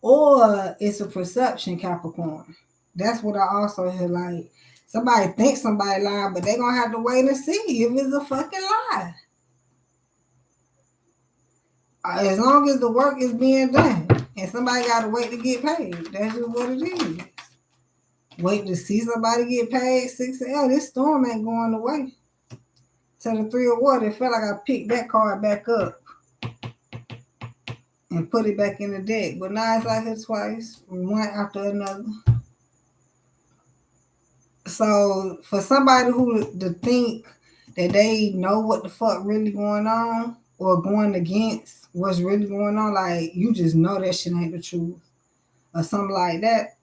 A: Or it's a perception, Capricorn. That's what I also hear. Like, somebody thinks somebody lying, but they're going to have to wait and see if it's a fucking lie. As long as the work is being done and somebody got to wait to get paid. That's just what it is. Wait to see somebody get paid. 6 of L. This storm ain't going away. To the 3 of Water, it felt like I picked that card back up and put it back in the deck. But now it's like here twice, one after another. So for somebody who to think that they know what the fuck really going on or going against what's really going on. Like, you just know that shit ain't the truth or something like that.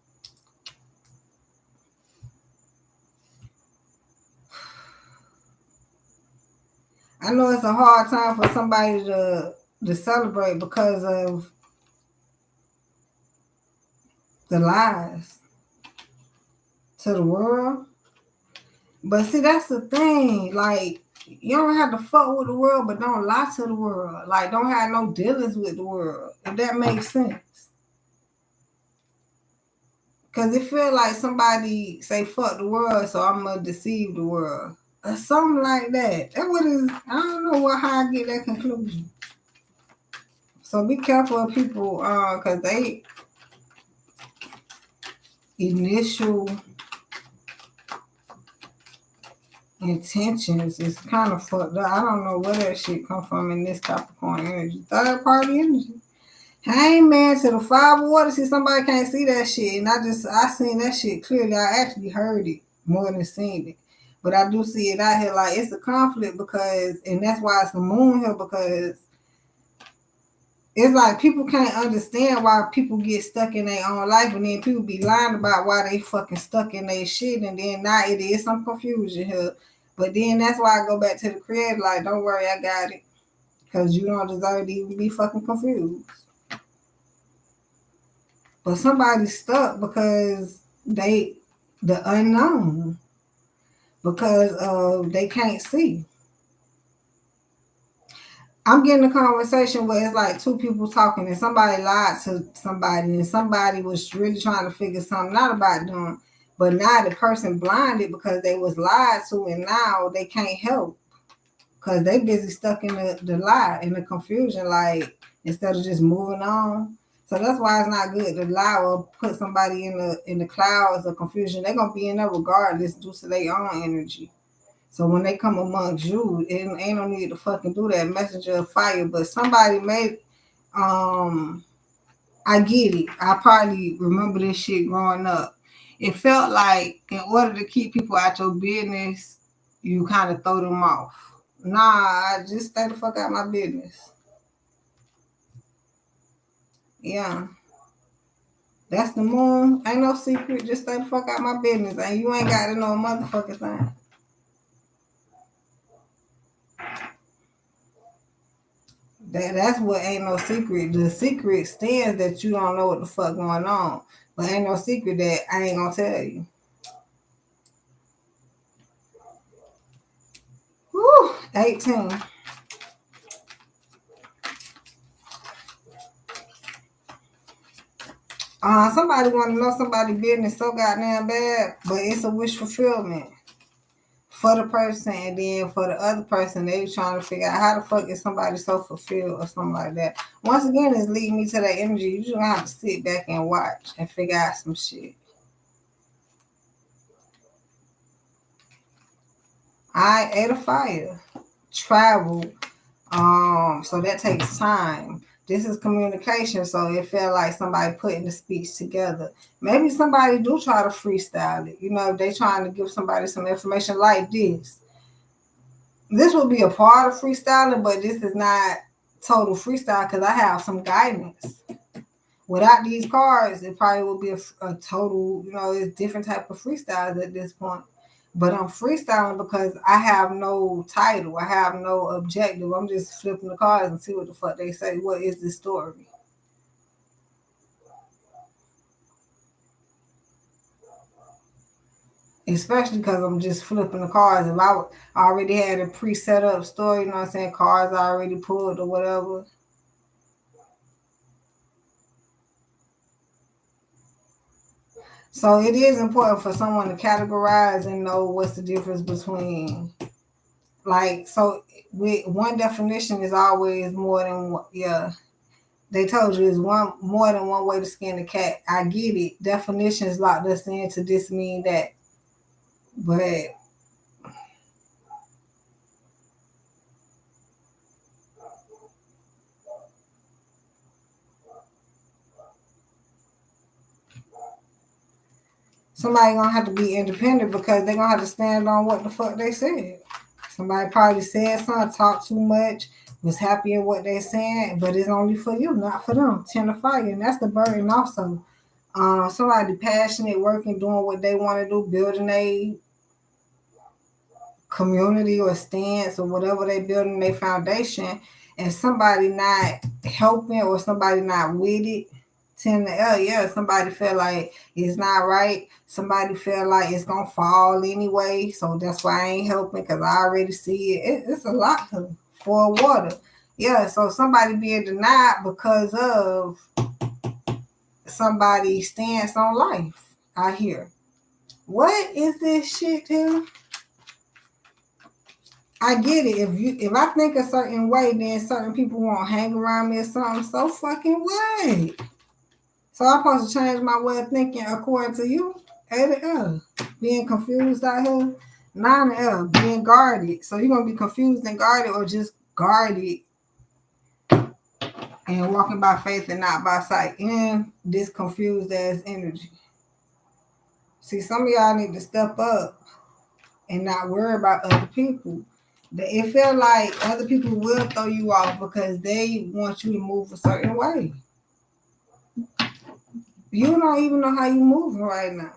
A: I know it's a hard time for somebody to celebrate because of the lies to the world. But see, that's the thing. Like, you don't have to fuck with the world, but don't lie to the world. Like, don't have no dealings with the world. If that makes sense. Because it feel like somebody say fuck the world, so I'm going to deceive the world. Or something like that. That what is, I don't know how I get that conclusion. So be careful of people, because they initial intentions is kind of fucked up. I don't know where that shit come from in this Capricorn energy. Third party energy. Hey man, to the five of water. See, somebody can't see that shit, and I seen that shit clearly. I actually heard it more than seen it, but I do see it out here. Like, it's a conflict because, and that's why it's the moon here, because it's like people can't understand why people get stuck in their own life, and then people be lying about why they fucking stuck in their shit, and then now it is some confusion here. But then that's why I go back to the creator, like, don't worry, I got it, because you don't deserve to even be fucking confused. But somebody's stuck because the unknown, because they can't see. I'm getting a conversation where it's like two people talking and somebody lied to somebody and somebody was really trying to figure something out about them. But now the person blinded because they was lied to, and now they can't help because they busy stuck in the lie and the confusion, like, instead of just moving on. So that's why it's not good to lie or put somebody in the clouds of confusion. They're gonna be in there regardless due to their own energy. So when they come amongst you, it ain't no need to fucking do that messenger of fire. But somebody made, I get it. I probably remember this shit growing up. It felt like in order to keep people out your business, you kind of throw them off. Nah, I just stay the fuck out my business. Yeah. That's the moon. Ain't no secret. Just stay the fuck out my business. And you ain't got to know a motherfucking thing. That's what ain't no secret. The secret stands that you don't know what the fuck going on. But ain't no secret that I ain't gonna tell you. Whew, 18. Somebody want to know somebody's business so goddamn bad, but it's a wish fulfillment for the person, and then for the other person, they trying to figure out how the fuck is somebody so fulfilled or something like that. Once again, it's leading me to that energy. You just have to sit back and watch and figure out some shit. I ate a fire. Travel. So that takes time. This is communication, so it felt like somebody putting the speech together. Maybe somebody do try to freestyle it. You know, if they trying to give somebody some information like this. This will be a part of freestyling, but this is not total freestyle because I have some guidance. Without these cards, it probably would be a total, it's different type of freestyles at this point. But I'm freestyling because I have no title. I have no objective. I'm just flipping the cards and see what the fuck they say. What is the story? Especially because I'm just flipping the cards. If I already had a pre-set up story, you know what I'm saying? Cards I already pulled or whatever. So it is important for someone to categorize and know what's the difference between, like, so with one definition is always more than one. Yeah, they told you it's more than one way to skin a cat. I get it. Definitions locked us into this mean that, but somebody gonna have to be independent because they're gonna have to stand on what the fuck they said. Somebody probably said something, talked too much, was happy in what they're saying, but it's only for you, not for them. 10 of fire, and that's the burden also. Somebody passionate, working, doing what they want to do, building a community or stance or whatever they building their foundation, and somebody not helping or somebody not with it. 10 to L, yeah, somebody feel like it's not right. Somebody feel like it's gonna fall anyway, so that's why I ain't helping because I already see it. It's a lot for water. Yeah, so somebody being denied because of somebody's stance on life. I hear. What is this shit here? I get it. If I think a certain way, then certain people won't hang around me or something. So fucking what? So I'm supposed to change my way of thinking according to you? A to L. Being confused out here. 9 to L. Being guarded. So you're gonna be confused and guarded, or just guarded and walking by faith and not by sight, in this confused ass energy. See, some of y'all need to step up and not worry about other people. It feel like other people will throw you off because they want you to move a certain way. You don't even know how you moving right now.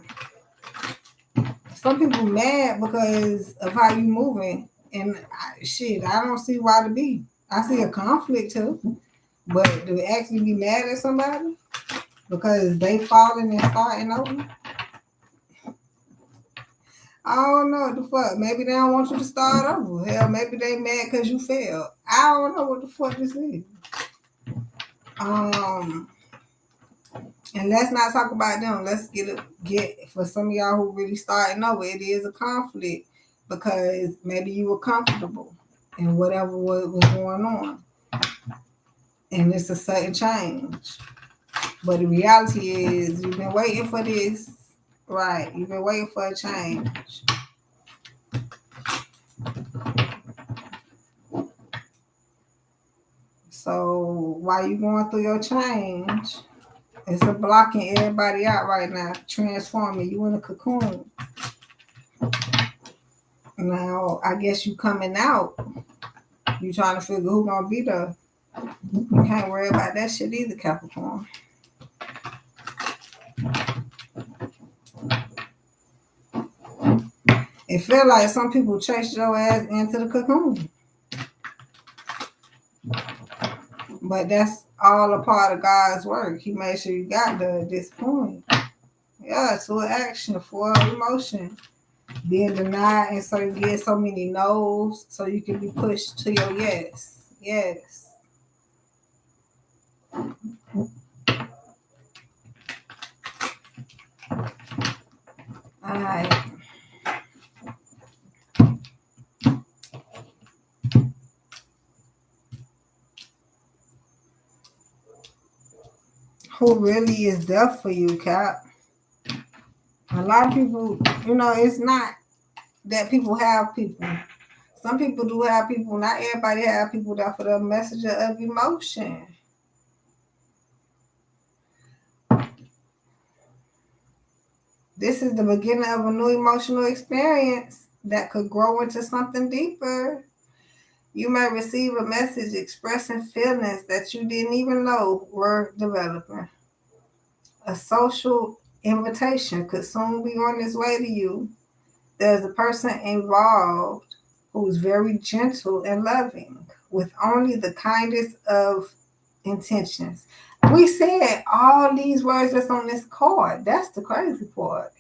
A: Some people mad because of how you moving, and I don't see why to be. I see a conflict too, but to actually be mad at somebody because they falling and starting over, I don't know what the fuck. Maybe they don't want you to start over. Hell, maybe they mad because you failed. I don't know what the fuck this is. And let's not talk about them. Let's get for some of y'all who really starting over. It is a conflict because maybe you were comfortable in whatever was going on, and it's a sudden change. But the reality is, you've been waiting for this, right? You've been waiting for a change. So while you going through your change, it's a blocking everybody out right now, transforming you in a cocoon. Now, I guess you coming out. You trying to figure who gonna be there. You can't worry about that shit either, Capricorn. It feel like some people chase your ass into the cocoon. But that's all a part of God's work. He made sure you got there at this point. Yeah, to an action, for emotion. Being denied, and so you get so many no's, so you can be pushed to your yes. Yes. Alright. Who really is there for you, Cap? A lot of people, it's not that people have people. Some people do have people. Not everybody have people there for the messenger of emotion. This is the beginning of a new emotional experience that could grow into something deeper. You may receive a message expressing feelings that you didn't even know were developing. A social invitation could soon be on its way to you. There's a person involved who's very gentle and loving with only the kindest of intentions. We said all these words that's on this card. That's the crazy part.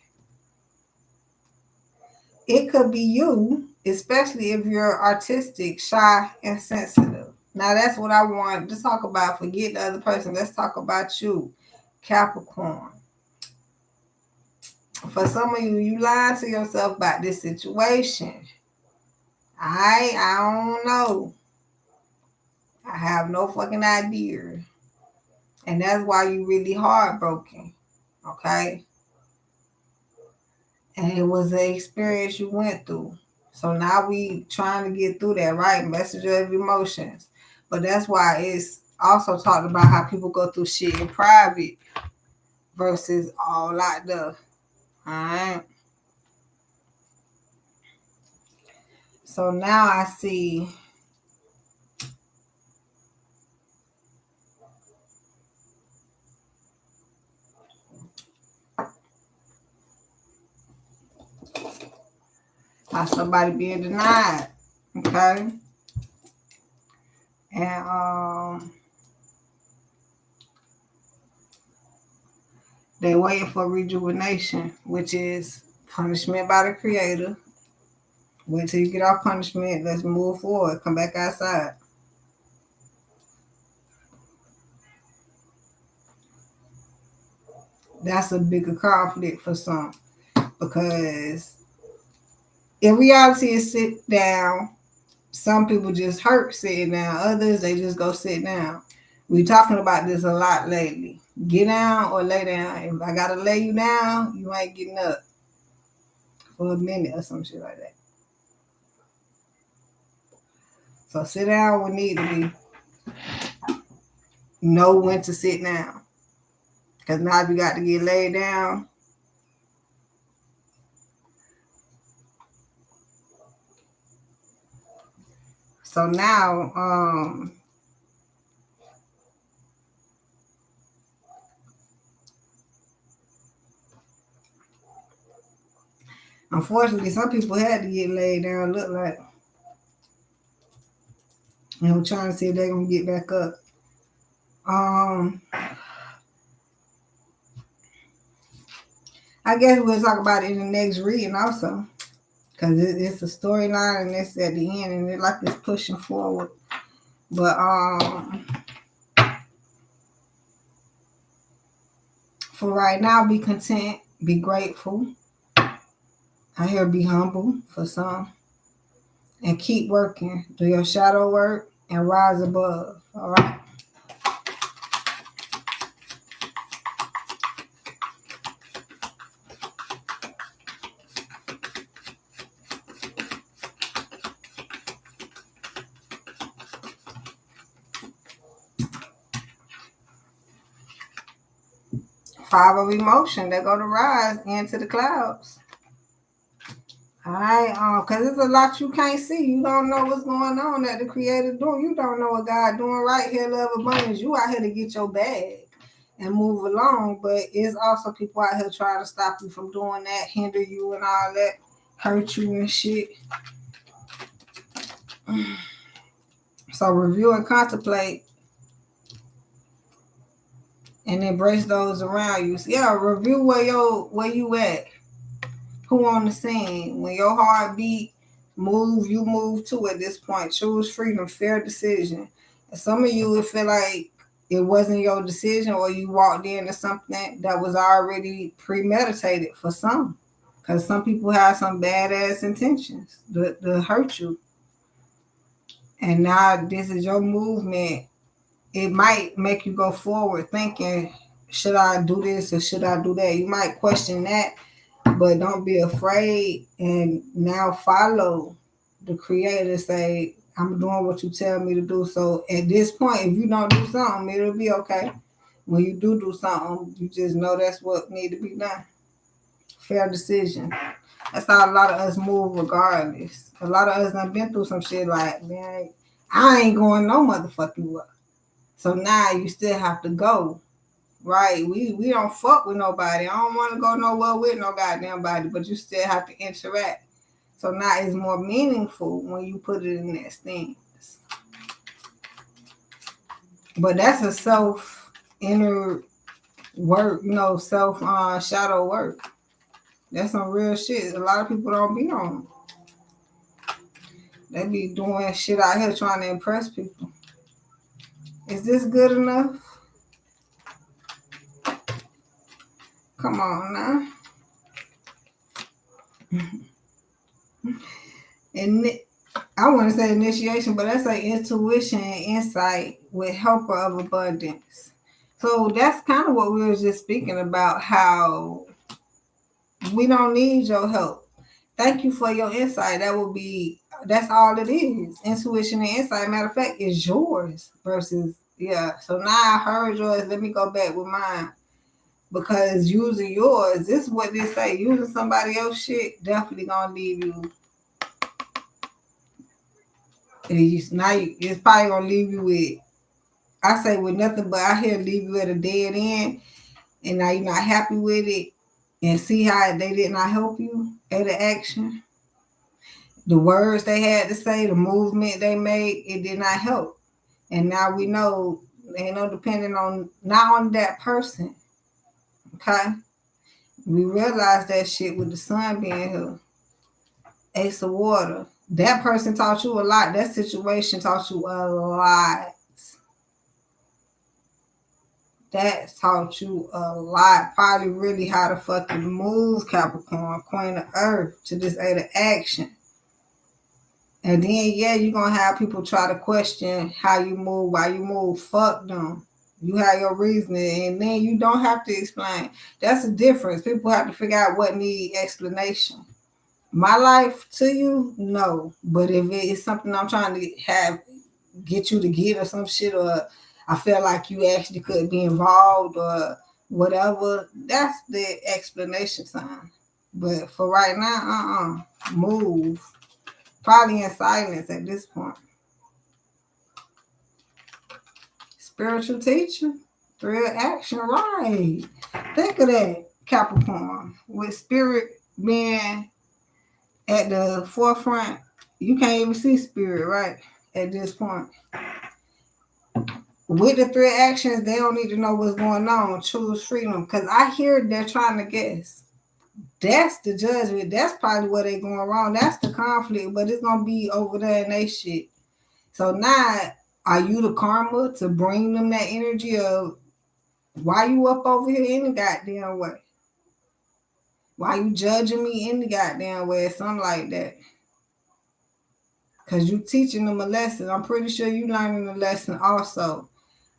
A: It could be you, especially if you're artistic, shy, and sensitive. Now that's what I want to talk about. Forget the other person. Let's talk about you, Capricorn. For some of you, you lied to yourself about this situation. I don't know. I have no fucking idea. And that's why you really heartbroken. Okay? And it was an experience you went through. So now we trying to get through that, right? Messenger of emotions. But that's why it's also talked about how people go through shit in private versus all out there. All right? So now I see how somebody being denied. Okay. And they waiting for rejuvenation, which is punishment by the creator. Wait till you get off punishment. Let's move forward. Come back outside. That's a bigger conflict for some. Because in reality, it's sit down. Some people just hurt sitting down. Others, they just go sit down. We're talking about this a lot lately. Get down or lay down. If I got to lay you down, you ain't getting up for a minute or some shit like that. So sit down when need to be. Know when to sit down. Because now if you got to get laid down, so now, unfortunately, some people had to get laid down, look like. And we're trying to see if they're going to get back up. I guess we'll talk about it in the next reading also. Because it's a storyline and it's at the end and it's like it's pushing forward. But for right now, be content, be grateful. I hear be humble for some. And keep working. Do your shadow work and rise above. All right. Five of emotion. They go to rise into the clouds. All right, because there's a lot you can't see. You don't know what's going on that the creator doing. You don't know what God doing right here, love abundance. You out here to get your bag and move along, but it's also people out here trying to stop you from doing that, hinder you and all that, hurt you and shit. So review and contemplate and embrace those around you. So yeah, review where you at. Who on the scene? When your heartbeat move, you move too at this point. Choose freedom, fair decision. And some of you would feel like it wasn't your decision or you walked into something that was already premeditated for some. Because some people have some badass intentions to hurt you. And now this is your movement. It might make you go forward thinking, should I do this or should I do that? You might question that. But don't be afraid and now follow the creator. Say, I'm doing what you tell me to do. So at this point, if you don't do something, it'll be okay. When you do something, you just know that's what need to be done. Fair decision. That's how a lot of us move regardless. A lot of us have been through some shit like, man, I ain't going no motherfucking way. So now you still have to go. Right, we don't fuck with nobody. I don't want to go nowhere with no goddamn body, but you still have to interact. So now it's more meaningful when you put it in that stance. But that's a self inner work, self shadow work. That's some real shit. A lot of people don't be on. They be doing shit out here trying to impress people. Is this good enough? Come on now. And I want to say initiation, but that's like intuition and insight with helper of abundance. So that's kind of what we were just speaking about, how we don't need your help. Thank you for your insight. That's all it is. Intuition and insight, matter of fact, is yours versus, yeah. So now I heard yours. Let me go back with mine. Because using yours, this is what they say. Using somebody else's shit definitely gonna leave you It's probably gonna leave you with, I say with nothing but I hear leave you at a dead end, and now you're not happy with it, and see how they did not help you at the action. The words they had to say, the movement they made, it did not help. And now we know, ain't no depending on not on that person. Okay? We realized that shit with the sun being here. Ace of water. That person taught you a lot. That situation taught you a lot. That taught you a lot. Probably really how to fucking move, Capricorn, Queen of Earth, to this 8 of action. And then, yeah, you're going to have people try to question how you move, why you move. Fuck them. You have your reasoning, and then you don't have to explain. That's the difference. People have to figure out what need explanation. My life to you, no. But if it is something I'm trying to get you to get or some shit, or I feel like you actually could be involved or whatever, that's the explanation time. But for right now, move. Probably in silence at this point. Spiritual teacher, 3 of action, right. Think of that, Capricorn. With spirit being at the forefront, you can't even see spirit, right? At this point. With the 3 actions, they don't need to know what's going on. Choose freedom. Because I hear they're trying to guess. That's the judgment. That's probably where they're going wrong. That's the conflict, but it's going to be over there in they shit. So now, are you the karma to bring them that energy of why you up over here in the goddamn way? Why you judging me in the goddamn way? Something like that. Because you teaching them a lesson. I'm pretty sure you learning a lesson also.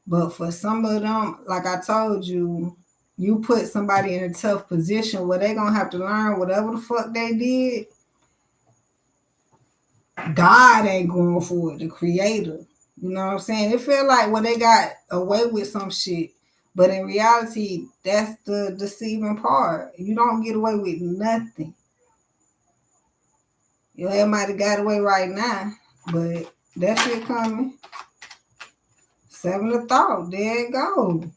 A: But for some of them, like I told you, you put somebody in a tough position where they're going to have to learn whatever the fuck they did. God ain't going for it, the creator. You know what I'm saying? It feel like, well, they got away with some shit. But in reality, that's the deceiving part. You don't get away with nothing. Your head might have got away right now, but that shit coming. 7 of thought. There it go.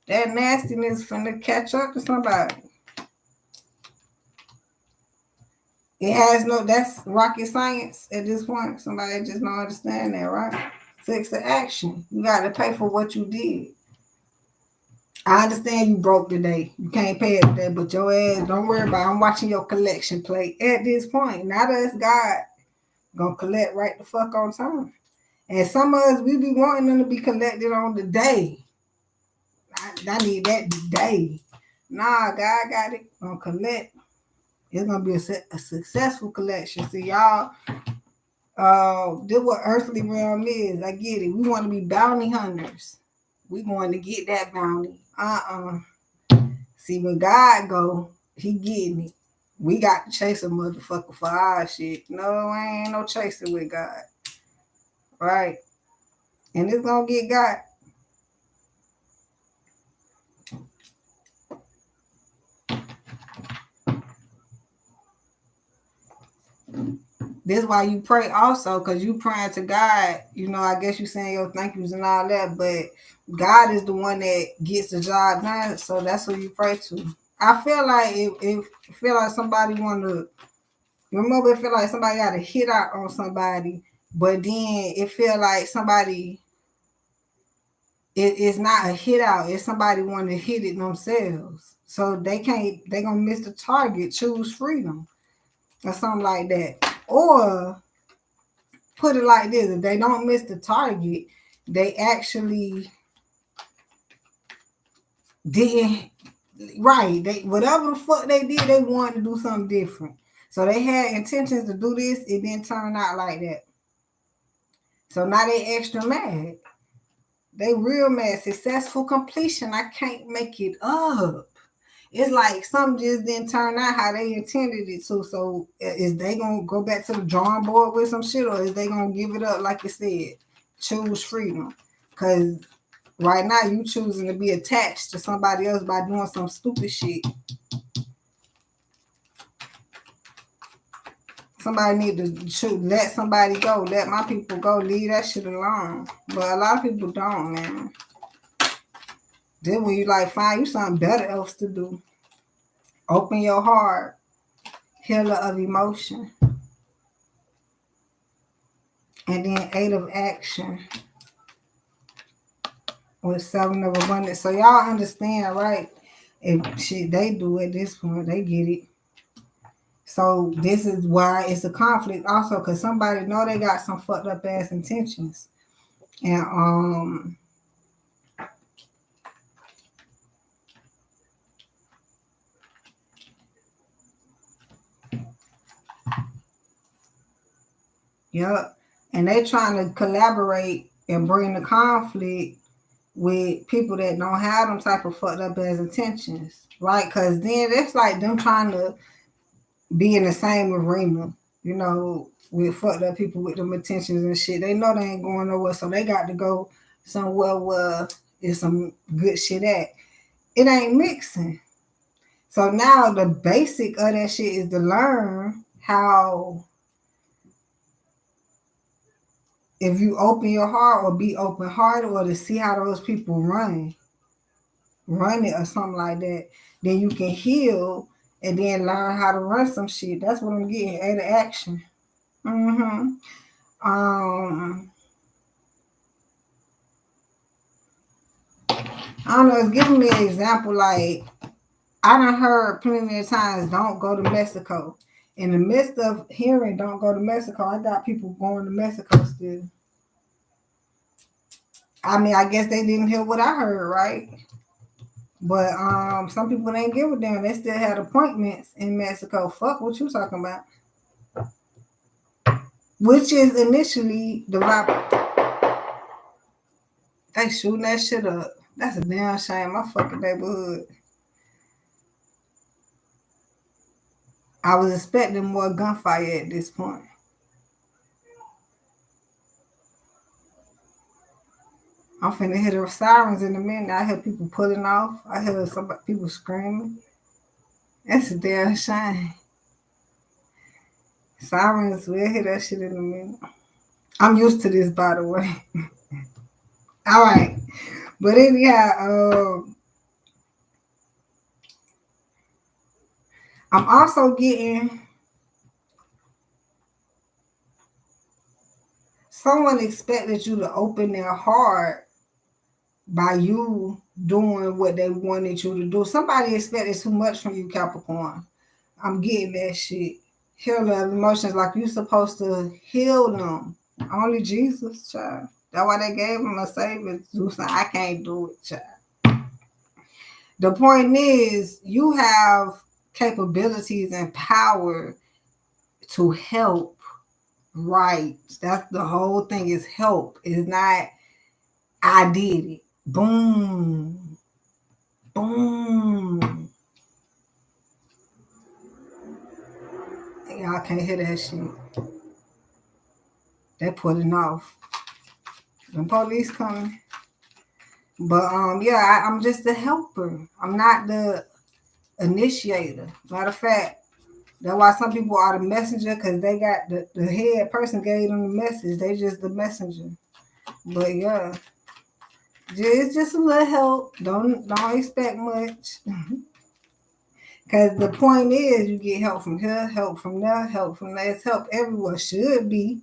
A: That nastiness finna catch up to somebody. It has no, that's rocket science at this point. Somebody just don't understand that, right? 6 of action. You got to pay for what you did. I understand you broke today. You can't pay it today, but your ass, don't worry about it. I'm watching your collection plate at this point. Now that's God gonna collect right the fuck on time. And some of us, we be wanting them to be collected on the day. I need that today. Nah, God got it. Gonna collect. It's gonna be a successful collection. See, y'all, this what earthly realm is. I get it. We want to be bounty hunters. We want to get that bounty. See, when God go, he getting it. We got to chase a motherfucker for our shit. No, ain't no chasing with God. Right? And it's gonna get God. This is why you pray also, because you praying to God. You know, I guess you saying your thank yous and all that, but God is the one that gets the job done. So that's what you pray to. I feel like it feel like somebody want to, remember, it feel like somebody got to hit out on somebody, but then it feel like somebody, it's not a hit out. It's somebody want to hit it themselves. So they can't, they going to miss the target. Choose freedom or something like that. Or put it like this, if they don't miss the target, they actually didn't, right, they, whatever the fuck they did, they wanted to do something different. So they had intentions to do this, it didn't turn out like that. So now they extra mad. They real mad. Successful completion, I can't make it up. It's like something just didn't turn out how they intended it to. So is they gonna go back to the drawing board with some shit, or is they gonna give it up like you said? Choose freedom. Because right now you choosing to be attached to somebody else by doing some stupid shit. Somebody need to let somebody go. Let my people go. Leave that shit alone. But a lot of people don't, man. Then when you like find you something better else to do. Open your heart. Healer of emotion. And then 8 of action. With 7 of abundance. So y'all understand, right? If shit they do at this point, they get it. So this is why it's a conflict also, because somebody know they got some fucked up ass intentions. And yep. And they trying to collaborate and bring the conflict with people that don't have them type of fucked up ass intentions. Right? Because then it's like them trying to be in the same arena, you know, with fucked up people with them intentions and shit. They know they ain't going nowhere, so they got to go somewhere where it's some good shit at. It ain't mixing. So now the basic of that shit is to learn how, if you open your heart or be open hearted or to see how those people run it or something like that, then you can heal and then learn how to run some shit. That's what I'm getting. 8 of action. Mm-hmm. I don't know, it's giving me an example like I done heard plenty of times don't go to Mexico. In the midst of hearing don't go to Mexico, I got people going to Mexico still. I mean, I guess they didn't hear what I heard, right? But some people didn't give a damn. They still had appointments in Mexico. Fuck what you talking about. Which is initially the vibe. They shooting that shit up. That's a damn shame. My fucking neighborhood. I was expecting more gunfire at this point. I'm finna hear the sirens in a minute. I hear people pulling off. I hear people screaming. That's a damn shame. Sirens, we'll hear that shit in a minute. I'm used to this, by the way. All right. But anyhow, I'm also getting someone expected you to open their heart by you doing what they wanted you to do. Somebody expected too much from you, Capricorn. I'm getting that shit. Heal of emotions like you supposed to heal them. Only Jesus, child. That's why they gave him a savior. I can't do it, child. The point is, you have capabilities and power to help. Right. That's the whole thing is help. It's not I did it. Boom. Boom. Y'all can't hear that shit. They're pulling off. The police coming. But yeah, I'm just the helper. I'm not the initiator. Matter of fact, that's why some people are the messenger, because they got the head person gave them the message. They just the messenger. But yeah. It's just a little help. Don't expect much. Because the point is you get help from here, help from there, help from there. It's help everywhere. Should be,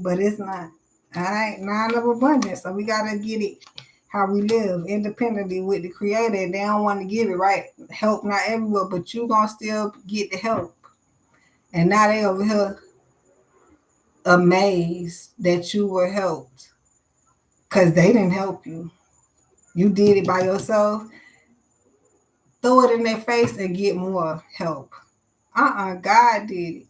A: but it's not. All right, 9 of abundance. So we gotta get it how we live independently with the creator. And they don't want to give it, right? Help not everywhere, but you gonna still get the help. And now they over here amazed that you were helped. Because they didn't help you. You did it by yourself. Throw it in their face and get more help. God did it.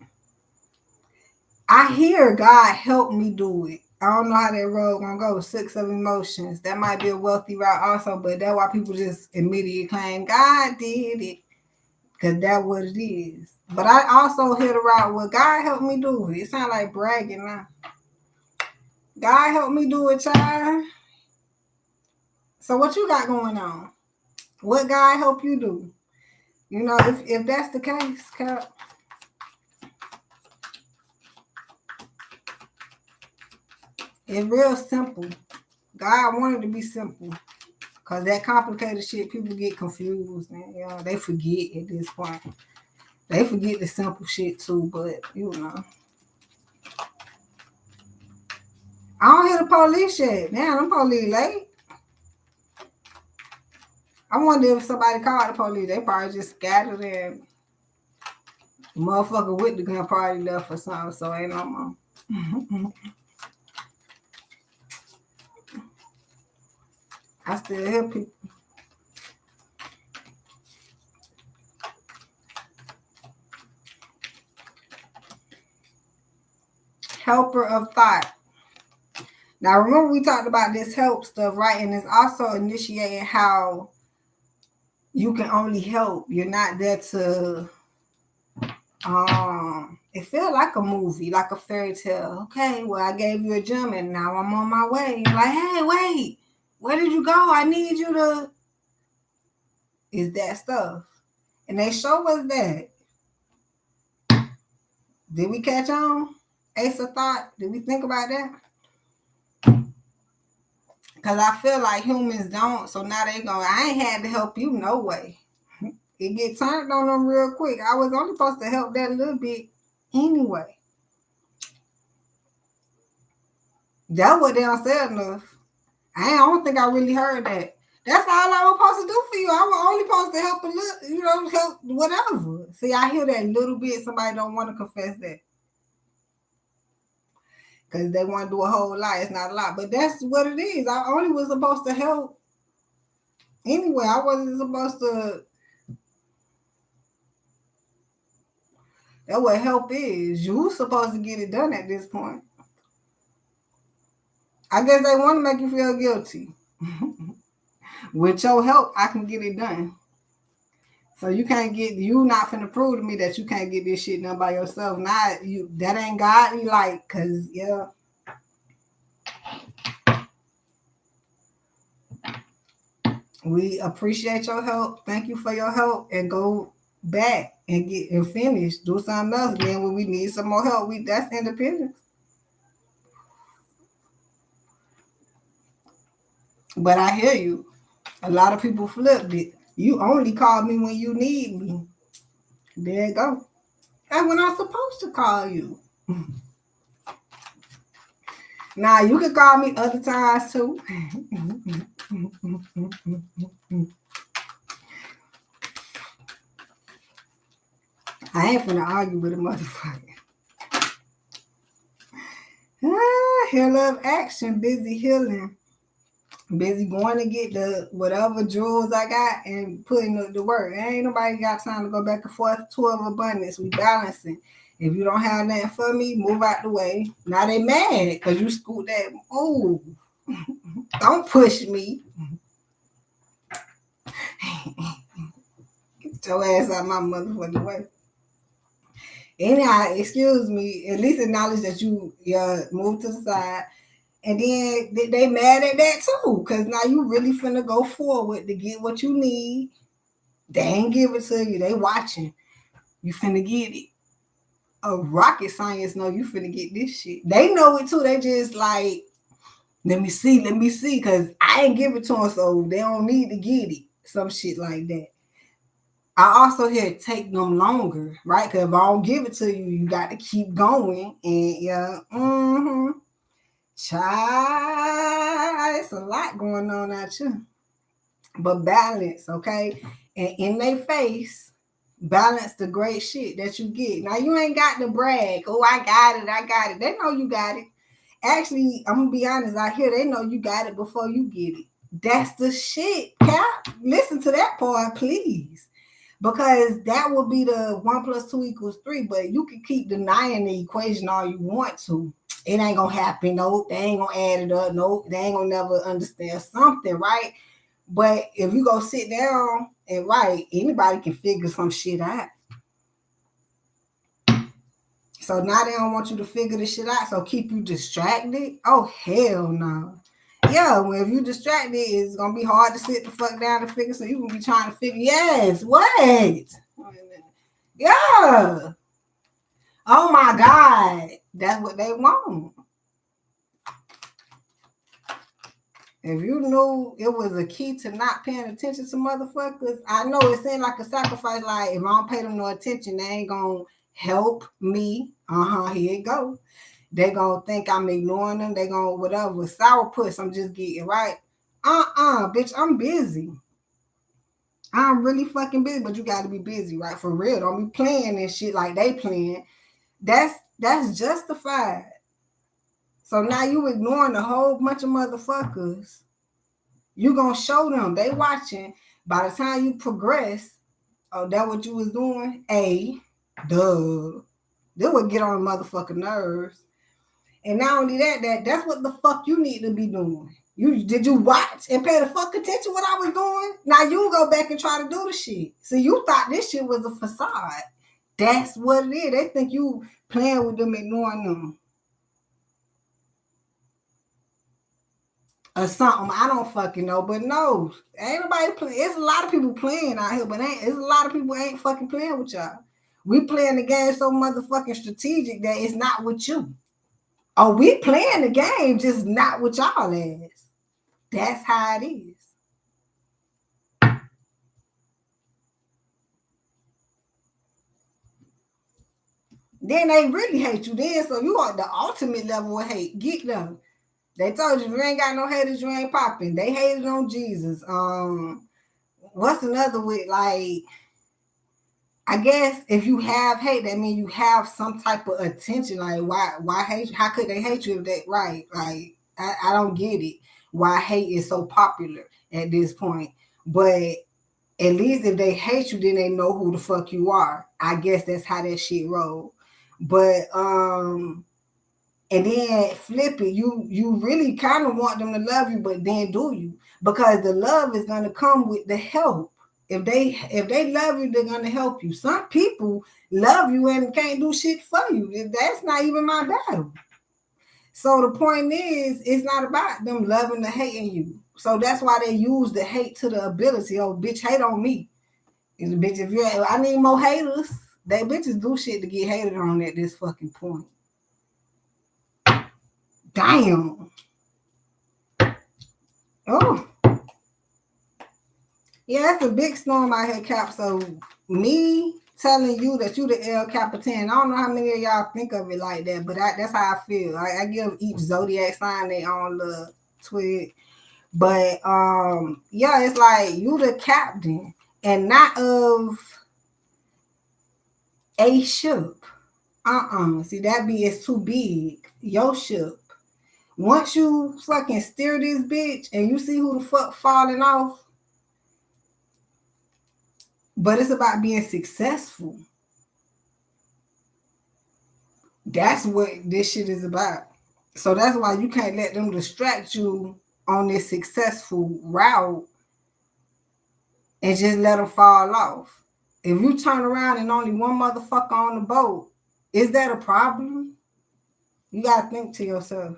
A: I hear God help me do it. I don't know how that road gonna go. 6 of emotions. That might be a wealthy route also, but that's why people just immediately claim God did it. Because that's what it is. But I also hear the route where God helped me do it. It sounds like bragging now. God helped me do it, child. So what you got going on? What God help you do? You know, if that's the case, Cap, It's real simple. God wanted to be simple. Because that complicated shit, people get confused and they forget at this point. They forget the simple shit too, but I don't hear the police yet. Damn, them police late. I wonder if somebody called the police. They probably just scattered and the motherfucker with the gun probably left or something, so ain't no more. I still hear people. Helper of thought. Now, remember we talked about this help stuff, right? And it's also initiating how you can only help. You're not there to, it feels like a movie, like a fairy tale. Okay, well, I gave you a gem and now I'm on my way. You're like, hey, wait, where did you go? I need you to, is that stuff. And they show us that. Did we catch on? Ace of thought? Did we think about that? Because I feel like humans don't, so now they go, I ain't had to help you no way. It get turned on them real quick. I was only supposed to help that little bit anyway. That's what they don't say enough. I don't think I really heard that. That's all I was supposed to do for you. I was only supposed to help a little, help whatever. See, I hear that little bit. Somebody don't want to confess that. Because they want to do a whole lot. It's not a lot. But that's what it is. I only was supposed to help. Anyway, I wasn't supposed to. That's what help is. You supposed to get it done at this point. I guess they want to make you feel guilty. With your help, I can get it done. So you not finna prove to me that you can't get this shit done by yourself. That ain't godly, like, cause we appreciate your help. Thank you for your help, and go back and get and finish. Do something else. Then when we need some more help, that's independence. But I hear you. A lot of people flipped it. You only call me when you need me. There you go. That's when I'm supposed to call you. Now, you can call me other times too. I ain't finna argue with a motherfucker. Heal of action, busy healing. Busy going to get the whatever jewels I got and putting the work. Ain't nobody got time to go back and forth. 12 abundance. We balancing. If you don't have nothing for me, move out the way. Now they mad because you scoot that. Oh, don't push me. Get your ass out my motherfucking way. Anyhow, excuse me. At least acknowledge that you move to the side. And then they mad at that too, because now you really finna go forward to get what you need. They ain't give it to you. They watching. You finna get it. A rocket science know you finna get this shit. They know it too. They just like, let me see, because I ain't give it to them, so they don't need to get it. Some shit like that. I also hear it take them longer, right? Because if I don't give it to you, you got to keep going. And child, it's a lot going on out here. But balance, okay? And in their face, balance the great shit that you get. Now, you ain't got to brag. Oh, I got it. They know you got it. Actually, I'm going to be honest. Out here, they know you got it before you get it. That's the shit, Cap. Listen to that part, please. Because that will be the 1 + 2 = 3. But you can keep denying the equation all you want to. It ain't gonna happen. No, they ain't gonna add it up. No, they ain't gonna never understand something, right? But if you go sit down and write, anybody can figure some shit out. So now they don't want you to figure this shit out. So keep you distracted. Oh hell no. Yeah, well, if you distracted, it's gonna be hard to sit the fuck down and figure. So you gonna be trying to figure. Yes, wait. Yeah. Oh my God. That's what they want. If you knew it was a key to not paying attention to motherfuckers, I know it seemed like a sacrifice. Like, if I don't pay them no attention, they ain't gonna help me. Here it go. They gonna think I'm ignoring them. They gonna whatever. Sourpuss, I'm just getting right. Bitch, I'm busy. I'm really fucking busy, but you gotta be busy, right? For real. Don't be playing and shit like they playing. That's justified. So now you ignoring a whole bunch of motherfuckers. You gonna show them they watching. By the time you progress, oh, that what you was doing? Duh. They would get on the motherfucking nerves. And not only that's what the fuck you need to be doing. Did you watch and pay the fuck attention what I was doing? Now you go back and try to do the shit. So you thought this shit was a facade. That's what it is. They think you playing with them, ignoring them. Or something. I don't fucking know. But no, ain't nobody playing. It's a lot of people playing out here, but it's a lot of people ain't fucking playing with y'all. We playing the game so motherfucking strategic that it's not with you. Oh, we playing the game, just not with y'all ass. That's how it is. Then they really hate you then, so you are the ultimate level of hate. Get them. They told you if you ain't got no haters, you ain't popping. They hated on Jesus. What's another with, like, I guess if you have hate, that means you have some type of attention. Like, why hate you? How could they hate you if they right? Like, I don't get it. Why hate is so popular at this point. But at least if they hate you, then they know who the fuck you are. I guess that's how that shit roll. But and then flip it. You really kind of want them to love you, but then do you? Because the love is gonna come with the help. If they love you, they're gonna help you. Some people love you and can't do shit for you. That's not even my battle. So the point is, it's not about them loving or hating you. So that's why they use the hate to the ability. Oh, bitch, hate on me. And bitch, I need more haters. They bitches do shit to get hated on at this fucking point. Damn. Oh. Yeah, it's a big storm out here, Cap. So me telling you that you the El Capitan, I don't know how many of y'all think of it like that, but that's how I feel. I give each zodiac sign their own little twig. But yeah, it's like you the captain and not of a ship. See, that is too big. Your ship. Once you fucking steer this bitch and you see who the fuck falling off, but it's about being successful. That's what this shit is about. So that's why you can't let them distract you on this successful route and just let them fall off. If you turn around and only one motherfucker on the boat, is that a problem? You gotta think to yourself.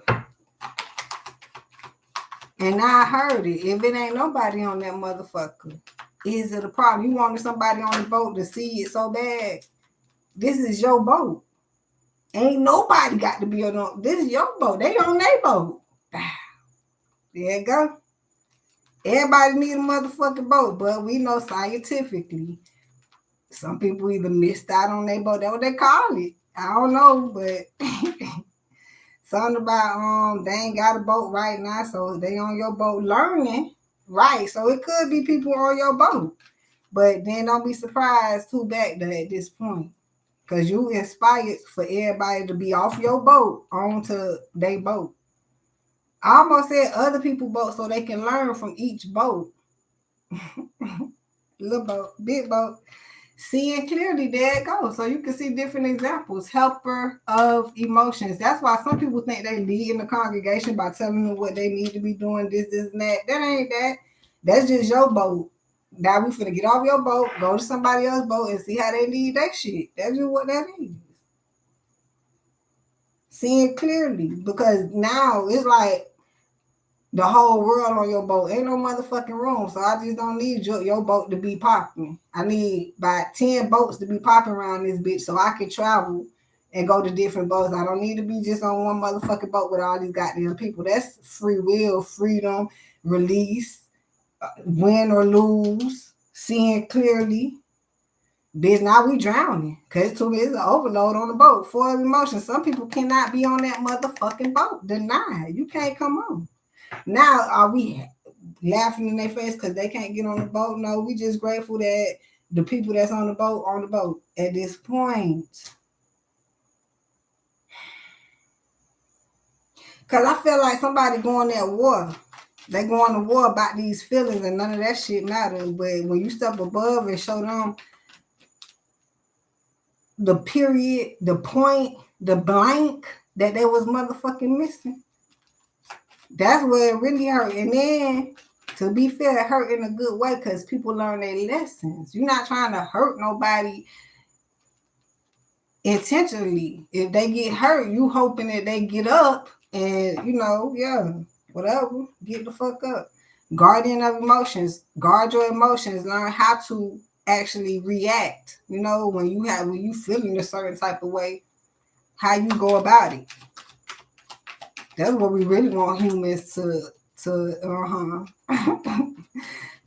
A: And I heard it. If it ain't nobody on that motherfucker, is it a problem? You wanted somebody on the boat to see it so bad. This is your boat. Ain't nobody got to be on. This is your boat. They on their boat. There you go. Everybody need a motherfucking boat, but we know scientifically, some people either missed out on their boat. That's what they call it. I don't know, but something about they ain't got a boat right now, so they on your boat learning. Right. So it could be people on your boat. But then don't be surprised who back there at this point. Because you inspired for everybody to be off your boat onto their boat. I almost said other people's boat so they can learn from each boat. Little boat, big boat. Seeing clearly, there it goes. So you can see different examples. Helper of emotions. That's why some people think they lead in the congregation by telling them what they need to be doing, this, and that. That ain't that. That's just your boat. Now we finna get off your boat, go to somebody else's boat, and see how they lead that shit. That's just what that is. Seeing clearly. Because now it's like the whole world on your boat. Ain't no motherfucking room. So I just don't need your boat to be popping. I need about 10 boats to be popping around this bitch so I can travel and go to different boats. I don't need to be just on one motherfucking boat with all these goddamn people. That's free will, freedom, release, win or lose, seeing clearly. Bitch, now we drowning. Cause to me, it's an overload on the boat. Full of emotions. Some people cannot be on that motherfucking boat. Denied. You can't come on. Now, are we laughing in their face because they can't get on the boat? No, we just grateful that the people that's on the boat at this point. Cause I feel like somebody going at war. They going to war about these feelings and none of that shit matters. But when you step above and show them the period, the point, the blank that they was motherfucking missing, that's where it really hurt. And then, to be fair, it hurt in a good way because people learn their lessons. You're not trying to hurt nobody intentionally. If they get hurt, you hoping that they get up and, whatever, get the fuck up. Guardian of emotions, guard your emotions, learn how to actually react. When you feeling a certain type of way, how you go about it. That's what we really want humans to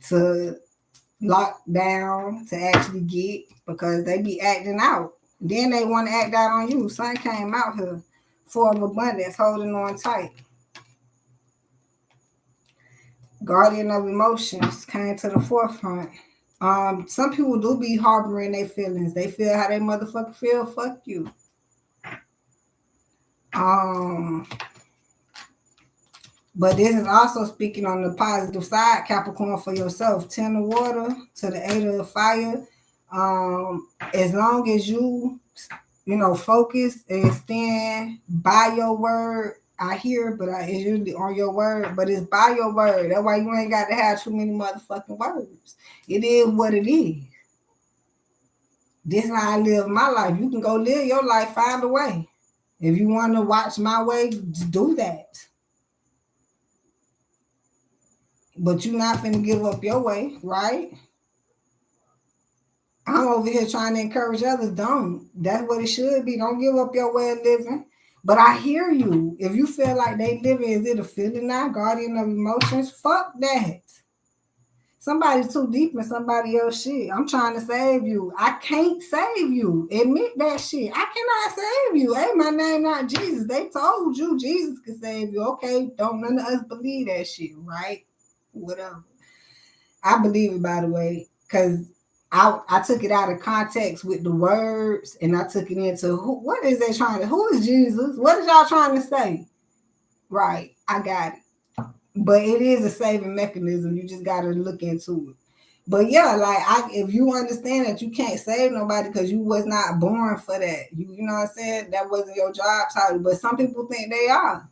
A: to lock down, to actually get, because they be acting out. Then they want to act out on you. Sun came out here, full of abundance, holding on tight. Guardian of emotions came to the forefront. Some people do be harboring their feelings. They feel how they motherfucker feel. Fuck you. But this is also speaking on the positive side, Capricorn, for yourself. 10 of water to the 8 of fire. As long as you focus and stand by your word. I hear, but it's usually on your word, but it's by your word. That's why you ain't got to have too many motherfucking words. It is what it is. This is how I live my life. You can go live your life, find a way. If you want to watch my way, do that. But you're not finna give up your way, right? I'm over here trying to encourage others. Don't. That's what it should be. Don't give up your way of living. But I hear you. If you feel like they living, is it a feeling now? Guardian of emotions? Fuck that. Somebody's too deep in somebody else's shit. I'm trying to save you. I can't save you. Admit that shit. I cannot save you. Hey, my name not Jesus. They told you Jesus could save you. Okay, don't none of us believe that shit, right? Whatever. I believe it, by the way, because I took it out of context with the words, and I took it into who is Jesus? What is y'all trying to say? Right, I got it. But it is a saving mechanism. You just got to look into it. But yeah, if you understand that you can't save nobody because you was not born for that, you know what I'm saying? That wasn't your job title. But some people think they are.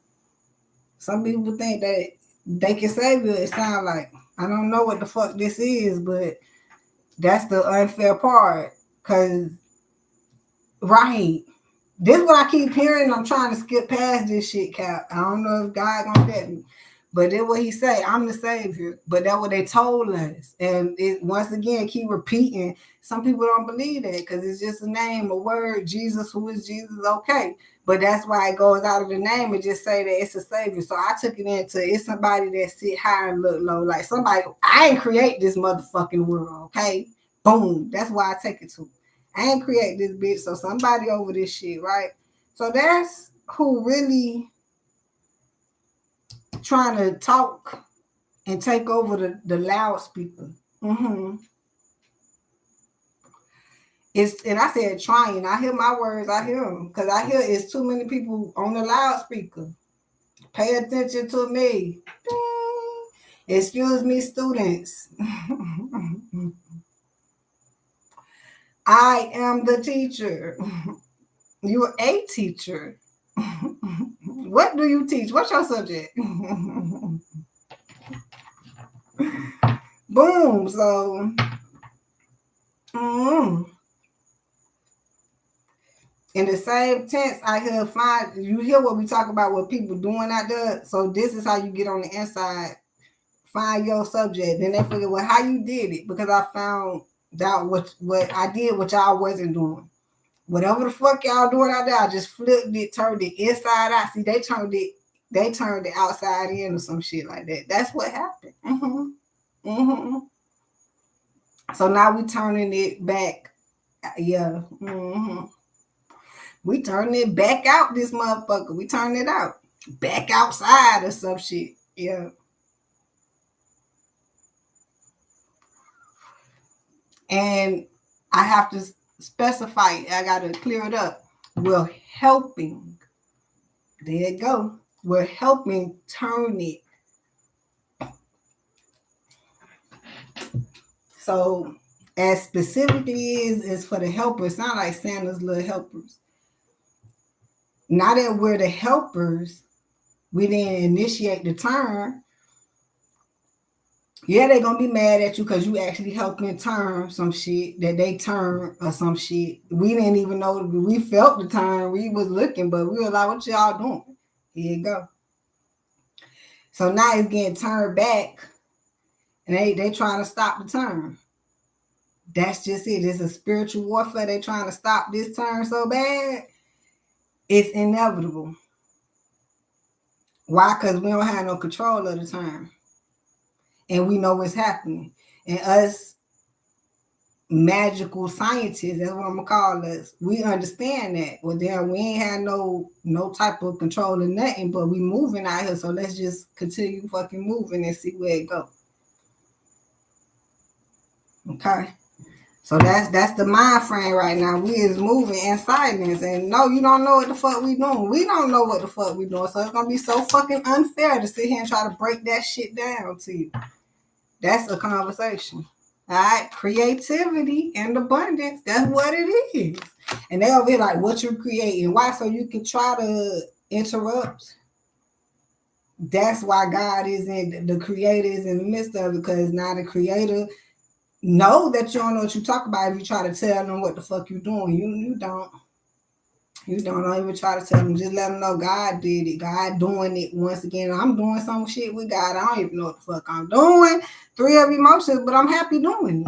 A: Some people think that they can save you. It sounds like, I don't know what the fuck this is, but that's the unfair part. Because, right, this is what I keep hearing. I'm trying to skip past this shit, Cap. I don't know if God gonna get me. But that's what he say. I'm the savior. But that's what they told us. And it once again keep repeating. Some people don't believe that because it's just a name, a word. Jesus, who is Jesus? Okay. But that's why it goes out of the name and just say that it's a savior. So I took it into it's somebody that sit high and look low. Like somebody, I ain't create this motherfucking world. Okay. Boom. That's why I take it to. I ain't create this bitch. So somebody over this shit, right? So that's who really trying to talk and take over the loudspeaker. And I said trying. I hear my words. I hear them because I hear it's too many people on the loudspeaker. Pay attention to me. Excuse me, students. I am the teacher. You're a teacher. What do you teach? What's your subject? Boom. So, in the same tense, I you hear what we talk about, what people doing out there. So this is how you get on the inside. Find your subject. Then they figure, well, how you did it? Because I found out what I did, what y'all wasn't doing. Whatever the fuck y'all doing out there, I just flipped it, turned it inside out. See, they turned it They turned it outside in or some shit like that. That's what happened. So now we turning it back. Yeah. We turning it back out this motherfucker. We turning it out. Back outside or some shit. Yeah. And I have to specify, I got to clear it up. We're helping. There you go. We're helping turn it. So as specifically is for the helpers, it's not like Santa's little helpers. Now that we're the helpers, we didn't initiate the turn. Yeah, they're gonna be mad at you because you actually helped them turn some shit that they turn or some shit. We didn't even know. We felt the turn. We was looking, but we were like, "What y'all doing?" Here you go. So now it's getting turned back, and they trying to stop the turn. That's just it. It's a spiritual warfare. They trying to stop this turn so bad. It's inevitable. Why? Because we don't have no control of the turn. And we know what's happening. And us magical scientists, that's what I'm gonna call us. We understand that. Well, then we ain't had no type of control of nothing, but we moving out here. So let's just continue fucking moving and see where it goes. Okay. So that's the mind frame right now. We is moving in silence. And no, you don't know what the fuck we doing. We don't know what the fuck we doing. So it's gonna be so fucking unfair to sit here and try to break that shit down to you. That's a conversation. All right, creativity and abundance. That's what it is. And they over here like, what you creating? Why? So you can try to interrupt. That's why God is in the creator is in the midst of it, because now the creator know that you don't know what you talk about if you try to tell them what the fuck you doing. You don't. You don't even try to tell them. Just let them know God did it. God doing it once again. I'm doing some shit with God. I don't even know what the fuck I'm doing. 3 of emotions, but I'm happy doing it.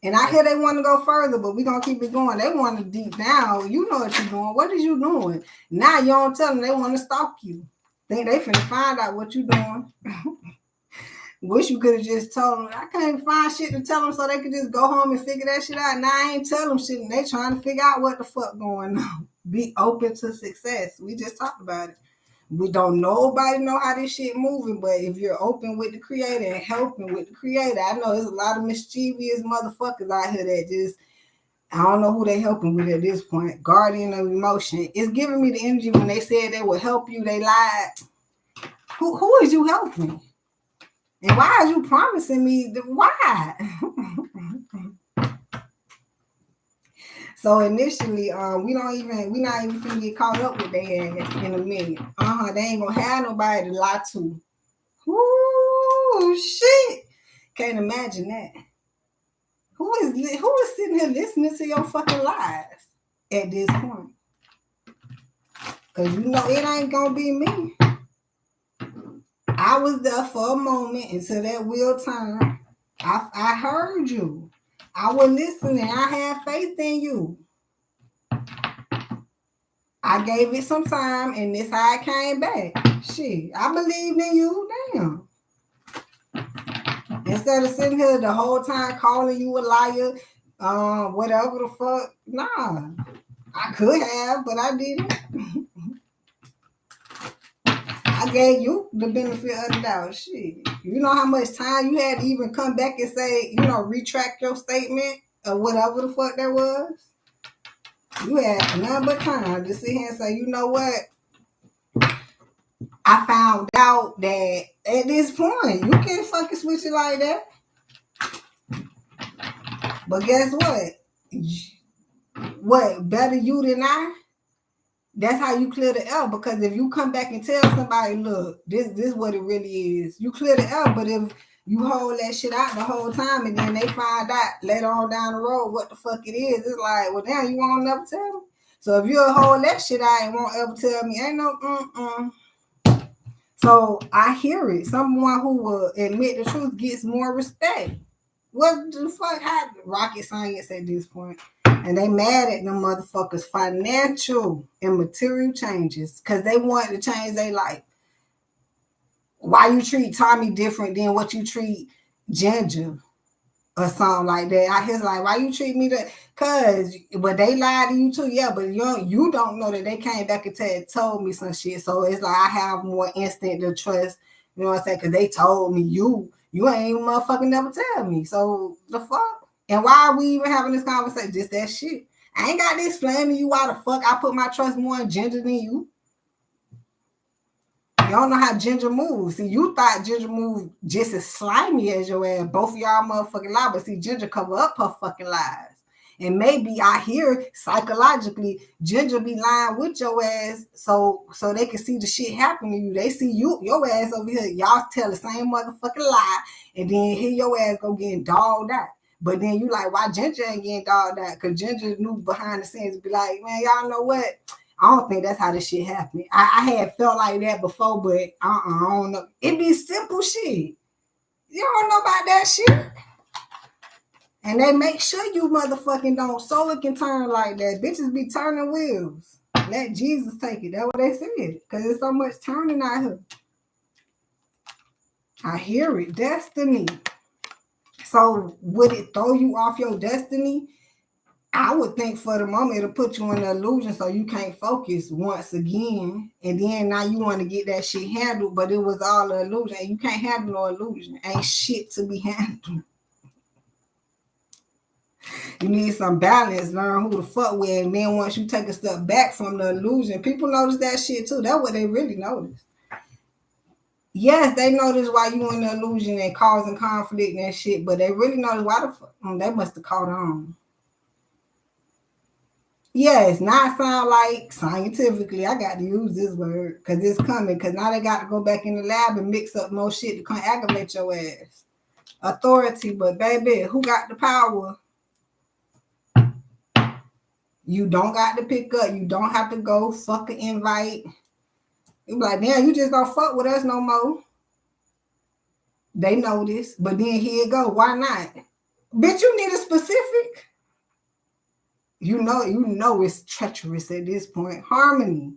A: And I hear they want to go further, but we're going to keep it going. They want to deep down. You know what you're doing. What is you doing? Now you don't tell them. They want to stalk you. Think they finna find out what you doing. Wish you could have just told them. I can't find shit to tell them so they could just go home and figure that shit out. Now I ain't tell them shit and they trying to figure out what the fuck going on. Be open to success. We just talked about it. We don't nobody know how this shit moving, but if you're open with the creator and helping with the creator, I know there's a lot of mischievous motherfuckers out here that just, I don't know who they helping with at this point. Guardian of emotion. It's giving me the energy when they said they would help you, they lied. Who is you helping? And why are you promising me? Why? So initially, we not even finna get caught up with their ass in a minute. They ain't gonna have nobody to lie to. Ooh, shit! Can't imagine that. Who is sitting here listening to your fucking lies at this point? Cause you know it ain't gonna be me. I was there for a moment until that wheel turned. I heard you. I was listening. I had faith in you. I gave it some time, and this how I came back. Shit, I believed in you. Damn. Instead of sitting here the whole time calling you a liar, whatever the fuck. Nah, I could have, but I didn't. I gave you the benefit of the doubt. Shit. You know how much time you had to even come back and say, retract your statement or whatever the fuck that was? You had none but time to sit here and say, you know what? I found out that at this point, you can't fucking switch it like that. But guess what? What, better you than I? That's how you clear the L, because if you come back and tell somebody, look, this is what it really is, you clear the L. But if you hold that shit out the whole time and then they find out later on down the road what the fuck it is, it's like, well, damn, you won't never tell them. So if you'll hold that shit out and won't ever tell me, ain't no So I hear it. Someone who will admit the truth gets more respect. What the fuck happened? Rocket science at this point. And they mad at them motherfuckers' financial and material changes because they want to change their life. Why you treat Tommy different than what you treat Ginger or something like that? I hear like, why you treat me that? Cause, but they lied to you too, yeah. But you don't know that they came back and told me some shit. So it's like I have more instinct to trust. You know what I'm saying? Cause they told me you ain't even motherfucking never tell me. So the fuck. And why are we even having this conversation? Just that shit. I ain't got to explain to you why the fuck I put my trust more in Ginger than you. You don't know how Ginger moves. See, you thought Ginger moved just as slimy as your ass. Both of y'all motherfucking lie, but see, Ginger cover up her fucking lies. And maybe I hear psychologically Ginger be lying with your ass so they can see the shit happen to you. They see your ass over here. Y'all tell the same motherfucking lie, and then here your ass go getting dogged out. But then you like, why Ginger ain't getting dogged out? Because Ginger knew behind the scenes be like, man, y'all know what? I don't think that's how this shit happened. I had felt like that before, but I don't know. It be simple shit. You don't know about that shit. And they make sure you motherfucking don't so it can turn like that. Bitches be turning wheels. Let Jesus take it. That's what they said. Because there's so much turning out here. I hear it. Destiny. So would it throw you off your destiny? I would think for the moment it'll put you in the illusion so you can't focus once again. And then now you want to get that shit handled, but it was all an illusion. And you can't handle no illusion. Ain't shit to be handled. You need some balance, learn who to fuck with, and then once you take a step back from the illusion, people notice that shit too. That's what they really notice. Yes, they notice why you in the illusion and causing conflict and shit, but they really notice why the fuck they must have caught on. Yes, now it sound like scientifically, I got to use this word because it's coming. Because now they got to go back in the lab and mix up more shit to come aggravate your ass. Authority, but baby, who got the power? You don't got to pick up. You don't have to go fucking invite. You be like, damn, you just don't fuck with us no more. They know this, but then here it go. Why not? Bitch, you need a specific. You know it's treacherous at this point. Harmony.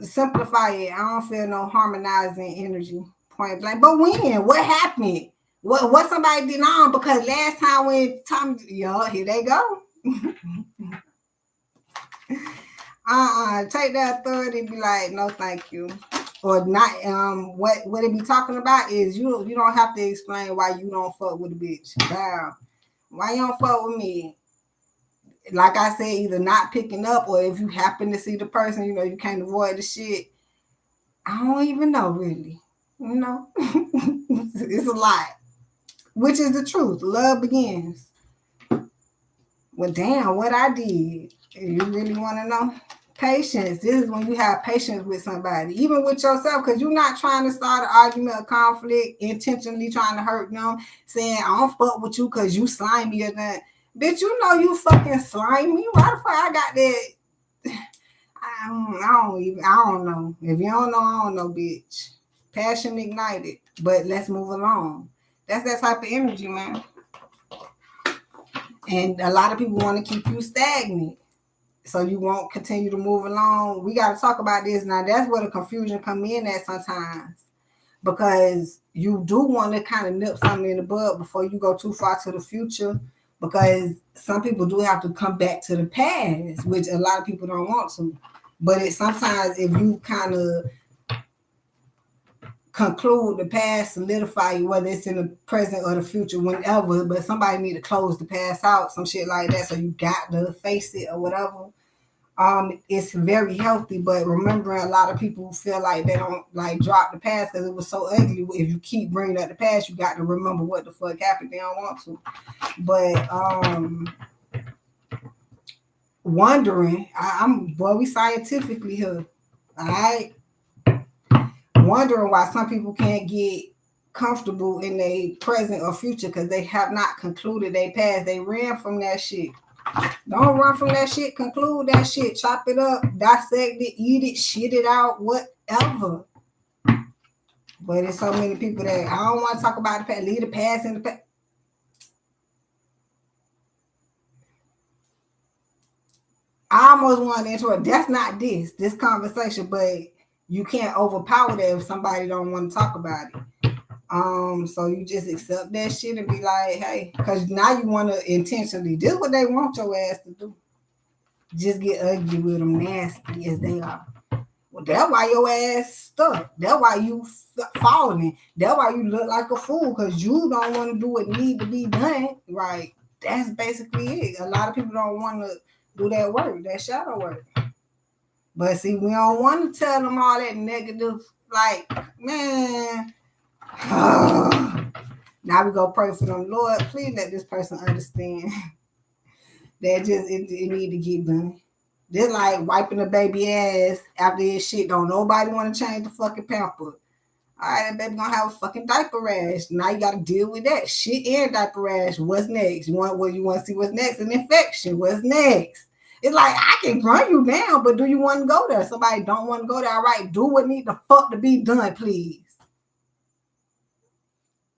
A: Simplify it. I don't feel no harmonizing energy. Point blank. But when? What happened? What somebody did on? Because last time when Tom, here they go. Take that authority and be like, no, thank you. Or not. What it be talking about is you don't have to explain why you don't fuck with a bitch. Damn. Why you don't fuck with me? Like I said, either not picking up or if you happen to see the person, you can't avoid the shit. I don't even know really. It's a lot. Which is the truth. Love begins. Well, damn, what I did. You really want to know? Patience. This is when you have patience with somebody, even with yourself, because you're not trying to start an argument or conflict, intentionally trying to hurt them, saying, I don't fuck with you because you slimy or that. Bitch, you fucking slimy. Why the fuck I got that? I don't know. If you don't know, I don't know, bitch. Passion ignited. But let's move along. That's that type of energy, man. And a lot of people want to keep you stagnant. So you won't continue to move along. We got to talk about this now. That's where the confusion come in at sometimes, because you do want to kind of nip something in the bud before you go too far to the future, because some people do have to come back to the past, which a lot of people don't want to. But sometimes if you kind of conclude the past, solidify it, whether it's in the present or the future, whenever, but somebody need to close the past out, some shit like that, so you got to face it or whatever. It's very healthy, but remembering a lot of people feel like they don't like drop the past because it was so ugly. If you keep bringing up the past, you got to remember what the fuck happened. They don't want to. But wondering, we scientifically here. All right. Wondering why some people can't get comfortable in their present or future because they have not concluded their past. They ran from that shit. Don't run from that shit. Conclude that shit. Chop it up. Dissect it. Eat it. Shit it out. Whatever. But there's so many people that I don't want to talk about the past. Leave the past in the past. I almost want to interrupt. That's not this conversation, but you can't overpower that if somebody don't want to talk about it. So you just accept that shit and be like, hey, because now you want to intentionally do what they want your ass to do. Just get ugly with them, nasty as they are. Well, that's why your ass stuck. That's why you falling. That's why you look like a fool because you don't want to do what need to be done. Right. That's basically it. A lot of people don't want to do that work, that shadow work. But see, we don't want to tell them all that negative. Like, man, now we go pray for them. Lord, please let this person understand that just it need to get done. Just like wiping the baby ass after his shit. Don't nobody want to change the fucking pamper. All right, that baby gonna have a fucking diaper rash. Now you gotta deal with that shit and diaper rash. What's next? You want to see what's next? An infection. What's next? It's like I can run you down, but do you want to go there? Somebody don't want to go there. All right, do what need the fuck to be done, please.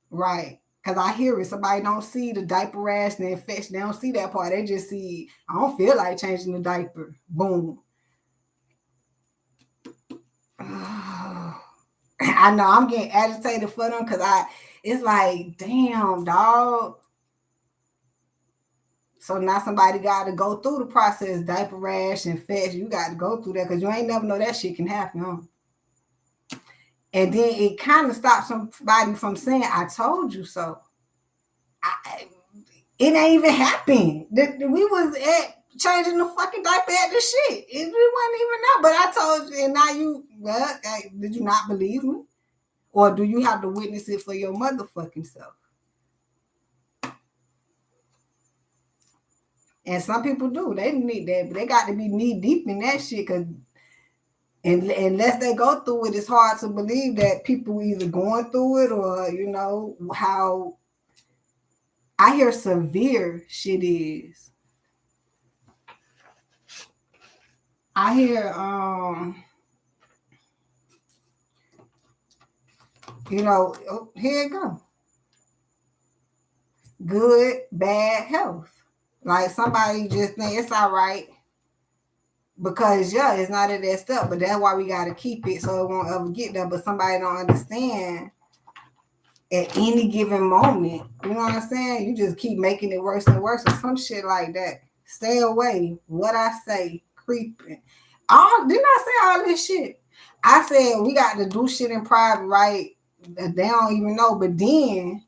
A: Right. Because I hear it. Somebody don't see the diaper rash and the infection. They don't see that part. They just see, I don't feel like changing the diaper. Boom. I know I'm getting agitated for them because it's like, damn, dog. So now somebody got to go through the process, diaper rash, infection. You got to go through that because you ain't never know that shit can happen, huh? And then it kind of stops somebody from saying, I told you so. It ain't even happened. We was at changing the fucking diaper at the shit. We wasn't even there. But I told you, and now you, well, did you not believe me? Or do you have to witness it for your motherfucking self? And some people do. They need that, but they got to be knee deep in that shit. Cause unless they go through it, it's hard to believe that people either going through it or, you know, how I hear severe shit is. I hear, you know, here it go. Good, bad health. Like somebody just think it's all right because yeah, it's not at that step, but that's why we gotta keep it so it won't ever get there. But somebody don't understand at any given moment. You know what I'm saying? You just keep making it worse and worse or some shit like that. Stay away. What I say, creeping. Didn't I say all this shit? I said we got to do shit in private, right? They don't even know, but then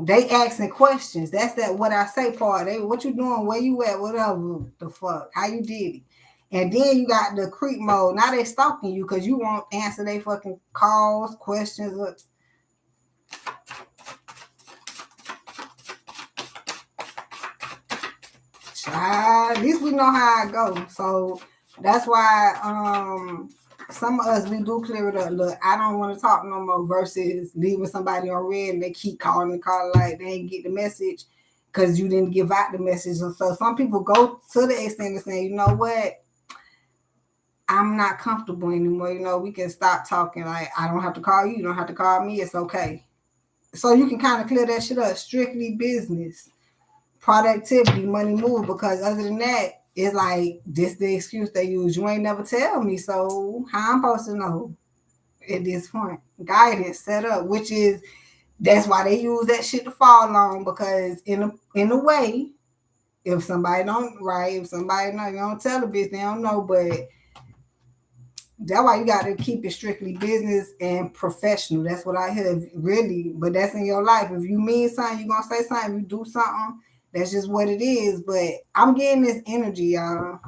A: they asking questions. That's that what I say part. What you doing? Where you at? Whatever the fuck. How you did it. And then you got the creep mode. Now they stalking you because you won't answer their fucking calls, questions. At least we know how it goes. So that's why some of us, we do clear it up. Look, I don't want to talk no more versus leaving somebody on red and they keep calling the call like they ain't get the message because you didn't give out the message. And so some people go to the extent of saying, you know what? I'm not comfortable anymore. You know, we can stop talking. Like, I don't have to call you. You don't have to call me. It's okay. So you can kind of clear that shit up. Strictly business, productivity, money move. Because other than that, it's like this the excuse they use. You ain't never tell me. So how I'm supposed to know at this point? Guidance set up, which is that's why they use that shit to fall on. Because in a way, if somebody don't if somebody know, you don't tell the bitch, they don't know, but that's why you got to keep it strictly business and professional. That's what I hear, really. But that's in your life. If you mean something, you're going to say something. If you do something, that's just what it is. But I'm getting this energy, y'all.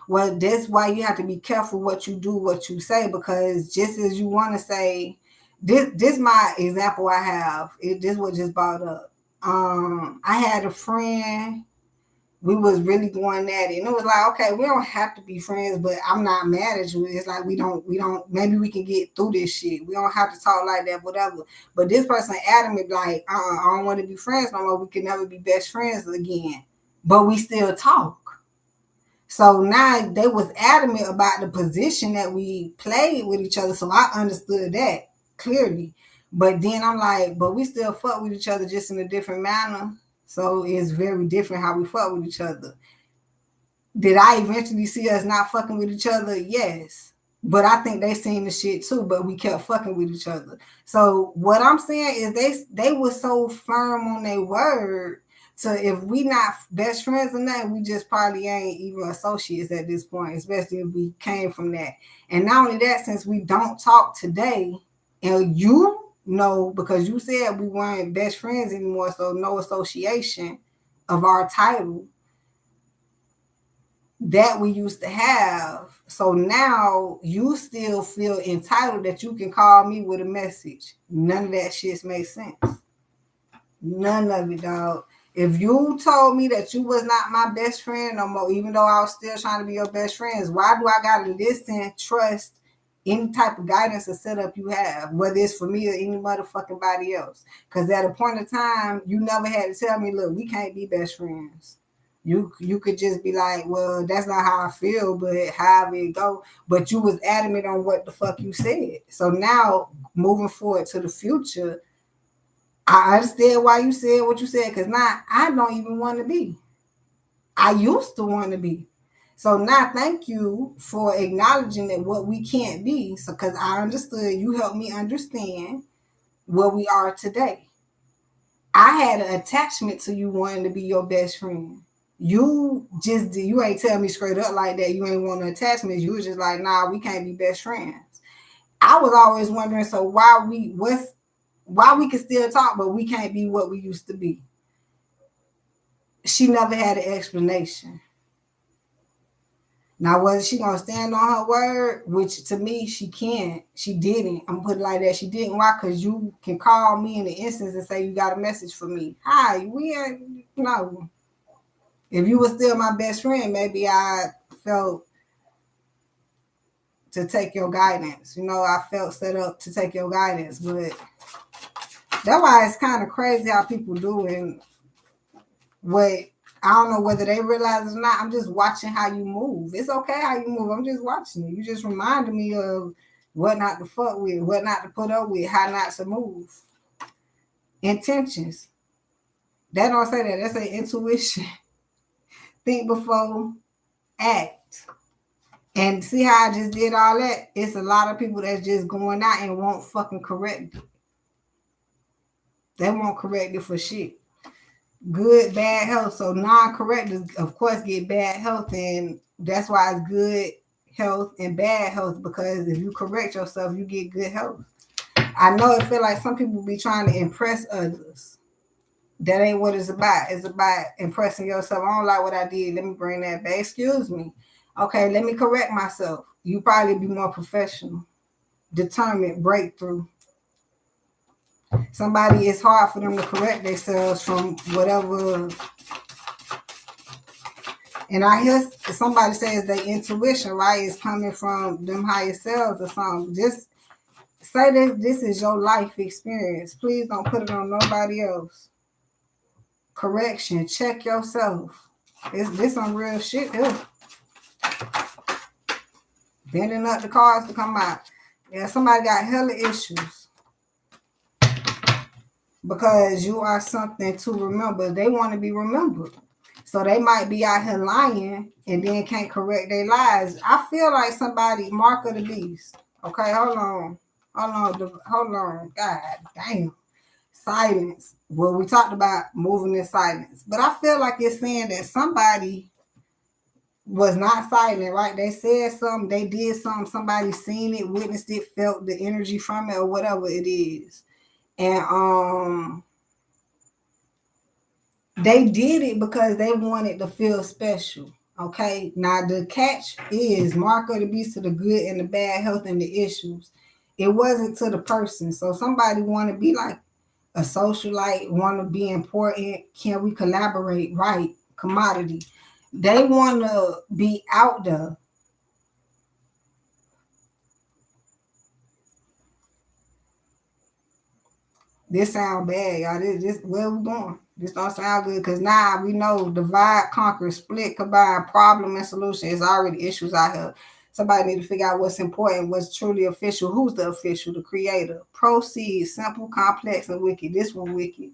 A: Well, that's why you have to be careful what you do, what you say, because just as you want to say, this my example I have. This was just brought up. I had a friend. We was really going at it. And it was like, okay, we don't have to be friends, but I'm not mad at you. It's like we don't, maybe we can get through this shit. We don't have to talk like that, whatever. But this person adamant, like, I don't want to be friends no more. We can never be best friends again. But we still talk. So now they was adamant about the position that we played with each other. So I understood that clearly. But then I'm like, but we still fuck with each other just in a different manner. So it's very different how we fuck with each other. Did I eventually see us not fucking with each other? Yes. But I think they seen the shit too, but we kept fucking with each other. So what I'm saying is they were so firm on their word. So if we not best friends or nothing, we just probably ain't even associates at this point, especially if we came from that. And not only that, since we don't talk today, and you know, because you said we weren't best friends anymore, so no association of our title that we used to have. So now you still feel entitled that you can call me with a message. None of that shit makes sense. None of it, dog. If you told me that you was not my best friend no more, even though I was still trying to be your best friends, why do I gotta listen, trust any type of guidance or setup you have, whether it's for me or any motherfucking body else? Because at a point in time, you never had to tell me, look, we can't be best friends. You could just be like, well, that's not how I feel, but however it go. But you was adamant on what the fuck you said. So now, moving forward to the future, I understand why you said what you said, because now I don't even want to be. I used to want to be. So now thank you for acknowledging that what we can't be. So because I understood, you helped me understand where we are today. I had an attachment to you wanting to be your best friend. You ain't tell me straight up like that. You ain't want no attachments. You was just like, nah, we can't be best friends. I was always wondering, so why we can still talk, but we can't be what we used to be. She never had an explanation. Now, whether she gonna stand on her word, which to me she can't, she didn't. I'm putting it like that. She didn't. Why? Because you can call me in the instance and say you got a message for me. Hi, we ain't no. If you were still my best friend, maybe I felt to take your guidance. You know, I felt set up to take your guidance, but that's why it's kind of crazy how people do and what I don't know whether they realize it or not. I'm just watching how you move. It's okay how you move. I'm just watching you. You just reminded me of what not to fuck with, what not to put up with, how not to move. Intentions. That don't say that. That's an intuition. Think before act. And see how I just did all that? It's a lot of people that's just going out and won't fucking correct it. They won't correct it for shit. Good, bad health. So non-correctors, of course, get bad health, and that's why it's good health and bad health, because if you correct yourself, you get good health. I know it feel like some people be trying to impress others. That ain't what it's about. It's about impressing yourself. I don't like what I did. Let me bring that back. Excuse me. Okay, let me correct myself. You probably be more professional, determined, breakthrough. Somebody, it's hard for them to correct themselves from whatever. And I hear somebody says their intuition, right, is coming from them higher selves or something. Just say that this is your life experience. Please don't put it on nobody else. Correction. Check yourself. This some real shit here. Bending up the cards to come out. Yeah, somebody got hella issues. Because you are something to remember. They want to be remembered. So they might be out here lying and then can't correct their lies. I feel like somebody, mark of the beast. Okay, hold on. God damn. Silence. Well, we talked about moving in silence. But I feel like it's saying that somebody was not silent, right? They said something, they did something, somebody seen it, witnessed it, felt the energy from it, or whatever it is. And they did it because they wanted to feel special. Okay. Now the catch is mark of the beast to the good and the bad health and the issues. It wasn't to the person. So somebody want to be like a socialite, want to be important. Can we collaborate? Right. Commodity. They want to be out there. This sound bad, y'all. This where we going? This don't sound good because now we know divide, conquer, split, combine, problem, and solution. It's already issues out here. Somebody need to figure out what's important, what's truly official. Who's the official? The creator. Proceed, simple, complex, and wicked. This one wicked.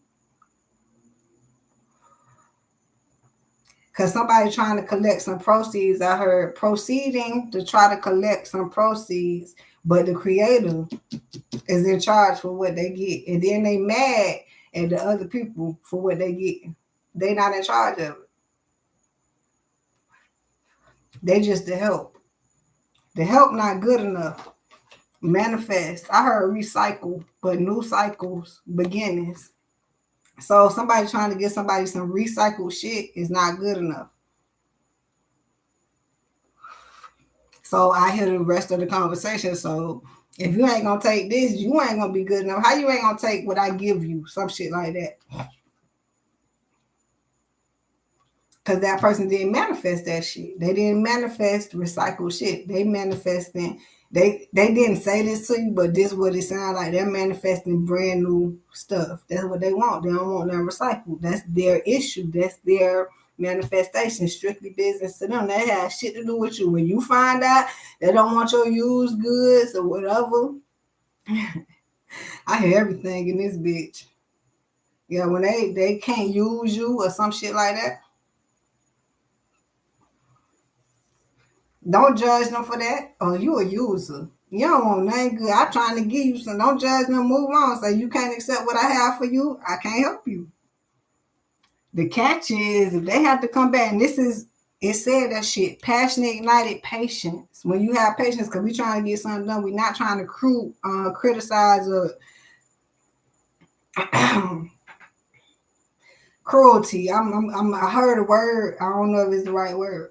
A: Because somebody trying to collect some proceeds. I heard proceeding to try to collect some proceeds, but the creator is in charge for what they get. And then they mad at the other people for what they get. They not in charge of it. They just the help. The help not good enough. Manifest. I heard recycle, but new cycles, beginnings. So somebody trying to get somebody some recycled shit is not good enough. So I hear the rest of the conversation. So if you ain't gonna take this, you ain't gonna be good enough. How you ain't gonna take what I give you? Some shit like that. Because that person didn't manifest that shit. They didn't manifest recycled shit. They manifesting. They didn't say this to you, but this is what it sounds like. They're manifesting brand new stuff. That's what they want. They don't want nothing recycled. That's their issue. That's their manifestation. Strictly business to them. That has shit to do with you. When you find out they don't want your used goods or whatever, I hear everything in this bitch. Yeah, when they can't use you or some shit like that. Don't judge them for that. Oh, you a user. You don't want nothing good. I'm trying to give you some. Don't judge them. Move on. Say you can't accept what I have for you. I can't help you. The catch is if they have to come back, and this is it said that shit. Passionate, ignited, patience. When you have patience, because we trying to get something done. We're not trying to criticize or cruelty. I heard a word. I don't know if it's the right word.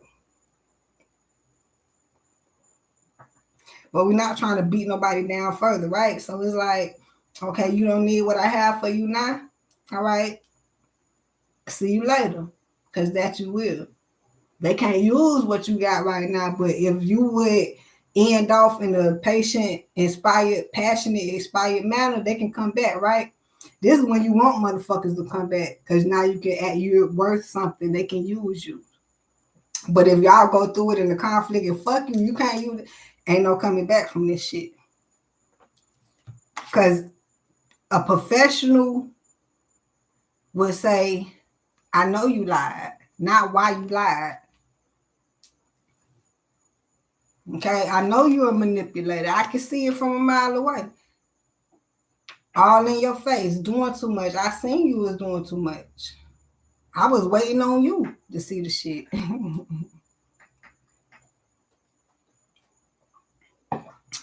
A: But we're not trying to beat nobody down further, right? So it's like, okay, you don't need what I have for you now. All right. See you later. Because that you will. They can't use what you got right now. But if you would end off in a patient, inspired, passionate, inspired manner, they can come back, right? This is when you want motherfuckers to come back. Because now you're worth something. They can use you. But if y'all go through it in the conflict and fuck you, you can't use it. Ain't no coming back from this shit. Because a professional would say, I know you lied, not why you lied. Okay, I know you're a manipulator. I can see it from a mile away. All in your face, doing too much. I seen you was doing too much. I was waiting on you to see the shit.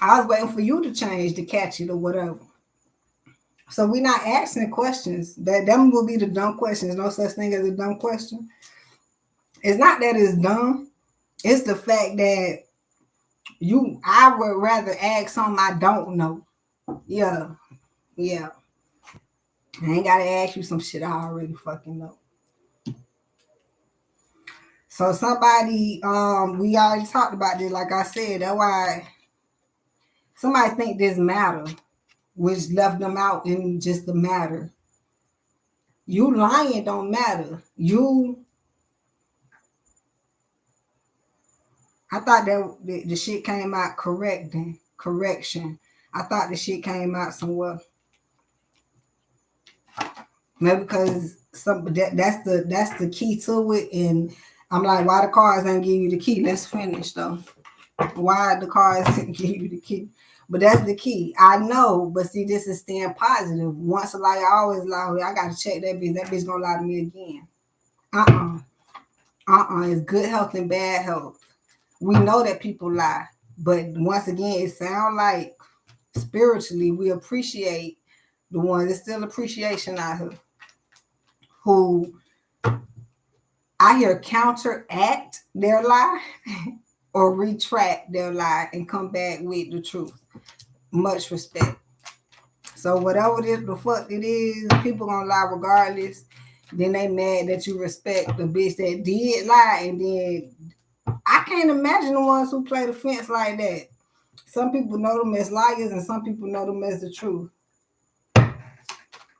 A: I was waiting for you to change, to catch it or whatever. So we're not asking questions. Them will be the dumb questions. No such thing as a dumb question. It's not that it's dumb. It's the fact that I would rather ask something I don't know. Yeah. I ain't gotta ask you some shit I already fucking know. So somebody, we already talked about this. Like I said, that's why somebody think this matter, which left them out in just the matter. You lying don't matter. I thought that the shit came out correction. I thought the shit came out somewhere. Maybe because that's the key to it. And I'm like, why the cards ain't give you the key? Let's finish though. Why the cards didn't give you the key? But that's the key. I know, but see, this is staying positive. Once a lie, always lie. I gotta check that bitch. That bitch gonna lie to me again. It's good health and bad health. We know that people lie, but once again, it sounds like spiritually we appreciate the ones. There's still appreciation out here who I hear counteract their lie or retract their lie and come back with the truth. Much respect. So whatever the fuck it is, people gonna lie regardless. Then they mad that you respect the bitch that did lie, and then I can't imagine the ones who play the fence like that. Some people know them as liars and some people know them as the truth.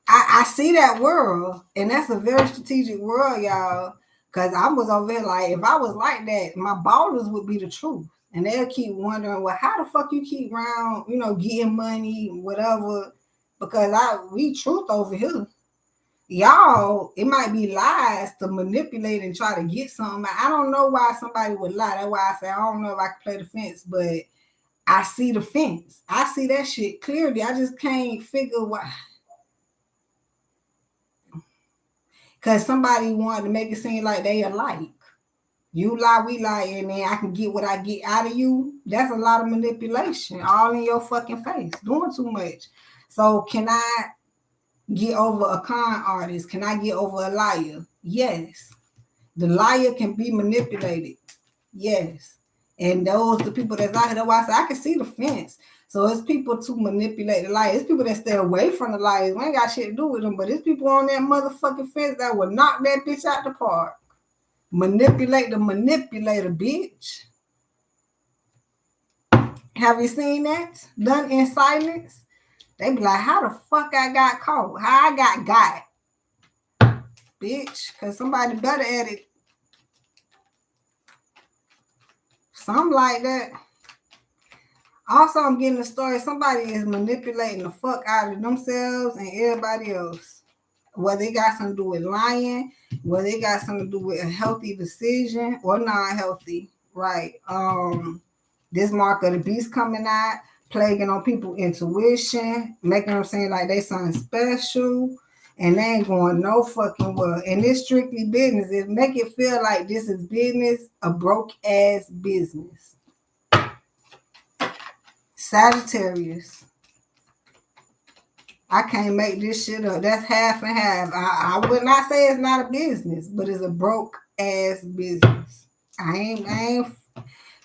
A: I see that world, and that's a very strategic world, y'all. Because I was over there like, if I was like that, my ballers would be the truth. And they'll keep wondering, well, how the fuck you keep around, getting money, whatever. Because we truth over here. y'all, it might be lies to manipulate and try to get something. I don't know why somebody would lie. That's why I say I don't know if I can play the fence, but I see the fence. I see that shit clearly. I just can't figure why. Because somebody wanted to make it seem like they alike. You lie, we lie, and then I can get what I get out of you. That's a lot of manipulation, all in your fucking face, doing too much. So can I get over a con artist? Can I get over a liar? Yes. The liar can be manipulated. Yes. And those the people that's out here. That's why I say I can see the fence. So it's people to manipulate the liar. It's people that stay away from the liars. We ain't got shit to do with them, but it's people on that motherfucking fence that will knock that bitch out the park. Manipulate the manipulator, bitch. Have you seen that? Done in silence? They be like, how the fuck I got caught? How I got? Bitch, because somebody better at it. Something like that. Also, I'm getting the story. Somebody is manipulating the fuck out of themselves and everybody else. Whether it got something to do with lying, whether it got something to do with a healthy decision or non-healthy, right? This mark of the beast coming out, plaguing on people's intuition, making them seem like they something special, and they ain't going no fucking well. And it's strictly business. It make it feel like this is business, a broke ass business. Sagittarius. I can't make this shit up. That's half and half. I would not say it's not a business, but it's a broke ass business. I ain't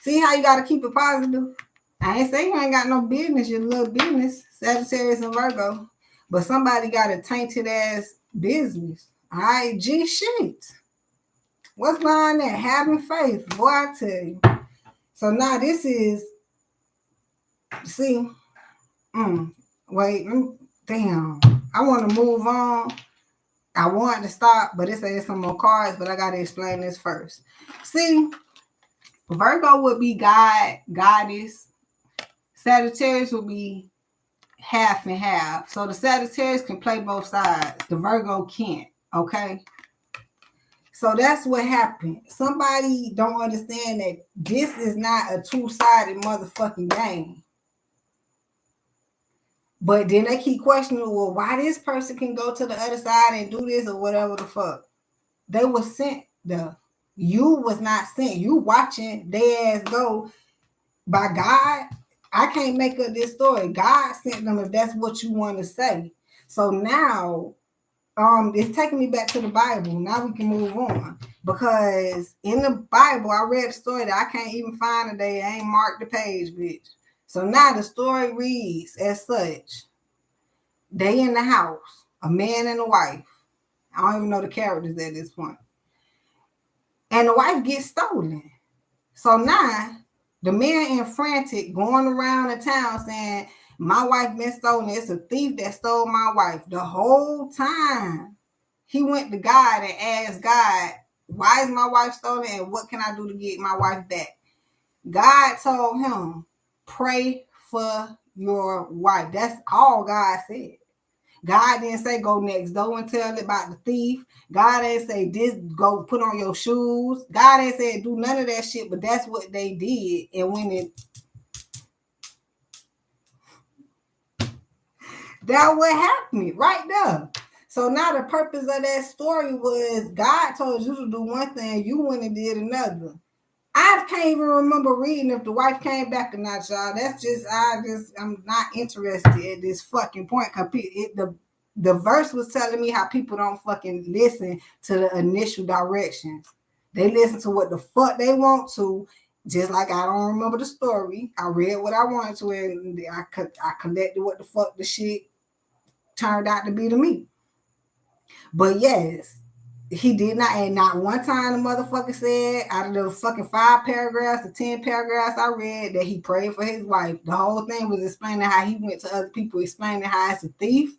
A: see how you gotta keep it positive. I ain't saying you ain't got no business, your little business, Sagittarius and Virgo. But somebody got a tainted ass business. All right, G shit. What's behind that? Having faith. Boy, I tell you. So now this is, see, wait, damn. I want to move on. I want to stop, but it says some more cards, but I got to explain this first. See, Virgo would be God, goddess. Sagittarius would be half and half. So the Sagittarius can play both sides. The Virgo can't, okay? So that's what happened. Somebody don't understand that this is not a two-sided motherfucking game. But then they keep questioning, well, why this person can go to the other side and do this or whatever the fuck. They were sent there. You was not sent. You watching their ass go by God. I can't make up this story. God sent them if that's what you want to say. So now, it's taking me back to the Bible. Now we can move on. Because in the Bible, I read a story that I can't even find today. I ain't marked the page, bitch. So now the story reads as such. They in the house, a man and a wife. I don't even know the characters at this point. And the wife gets stolen. So now the man in frantic going around the town saying, my wife been stolen. It's a thief that stole my wife. The whole time he went to God and asked God, why is my wife stolen and what can I do to get my wife back? God told him, pray for your wife. That's all God said. God didn't say go next door and tell it about the thief. God didn't say this, go put on your shoes. God didn't say do none of that shit, but that's what they did. And when it that what happened right there. So now the purpose of that story was God told you to do one thing, you went and did another. I can't even remember reading if the wife came back or not, y'all. That's just I'm not interested at this fucking point. The verse was telling me how people don't fucking listen to the initial directions. They listen to what the fuck they want to. Just like I don't remember the story. I read what I wanted to, and I collected what the fuck the shit turned out to be to me. But yes, he did not, and not one time the motherfucker said out of the fucking 5 paragraphs or 10 paragraphs I read that he prayed for his wife. The whole thing was explaining how he went to other people, explaining how it's a thief,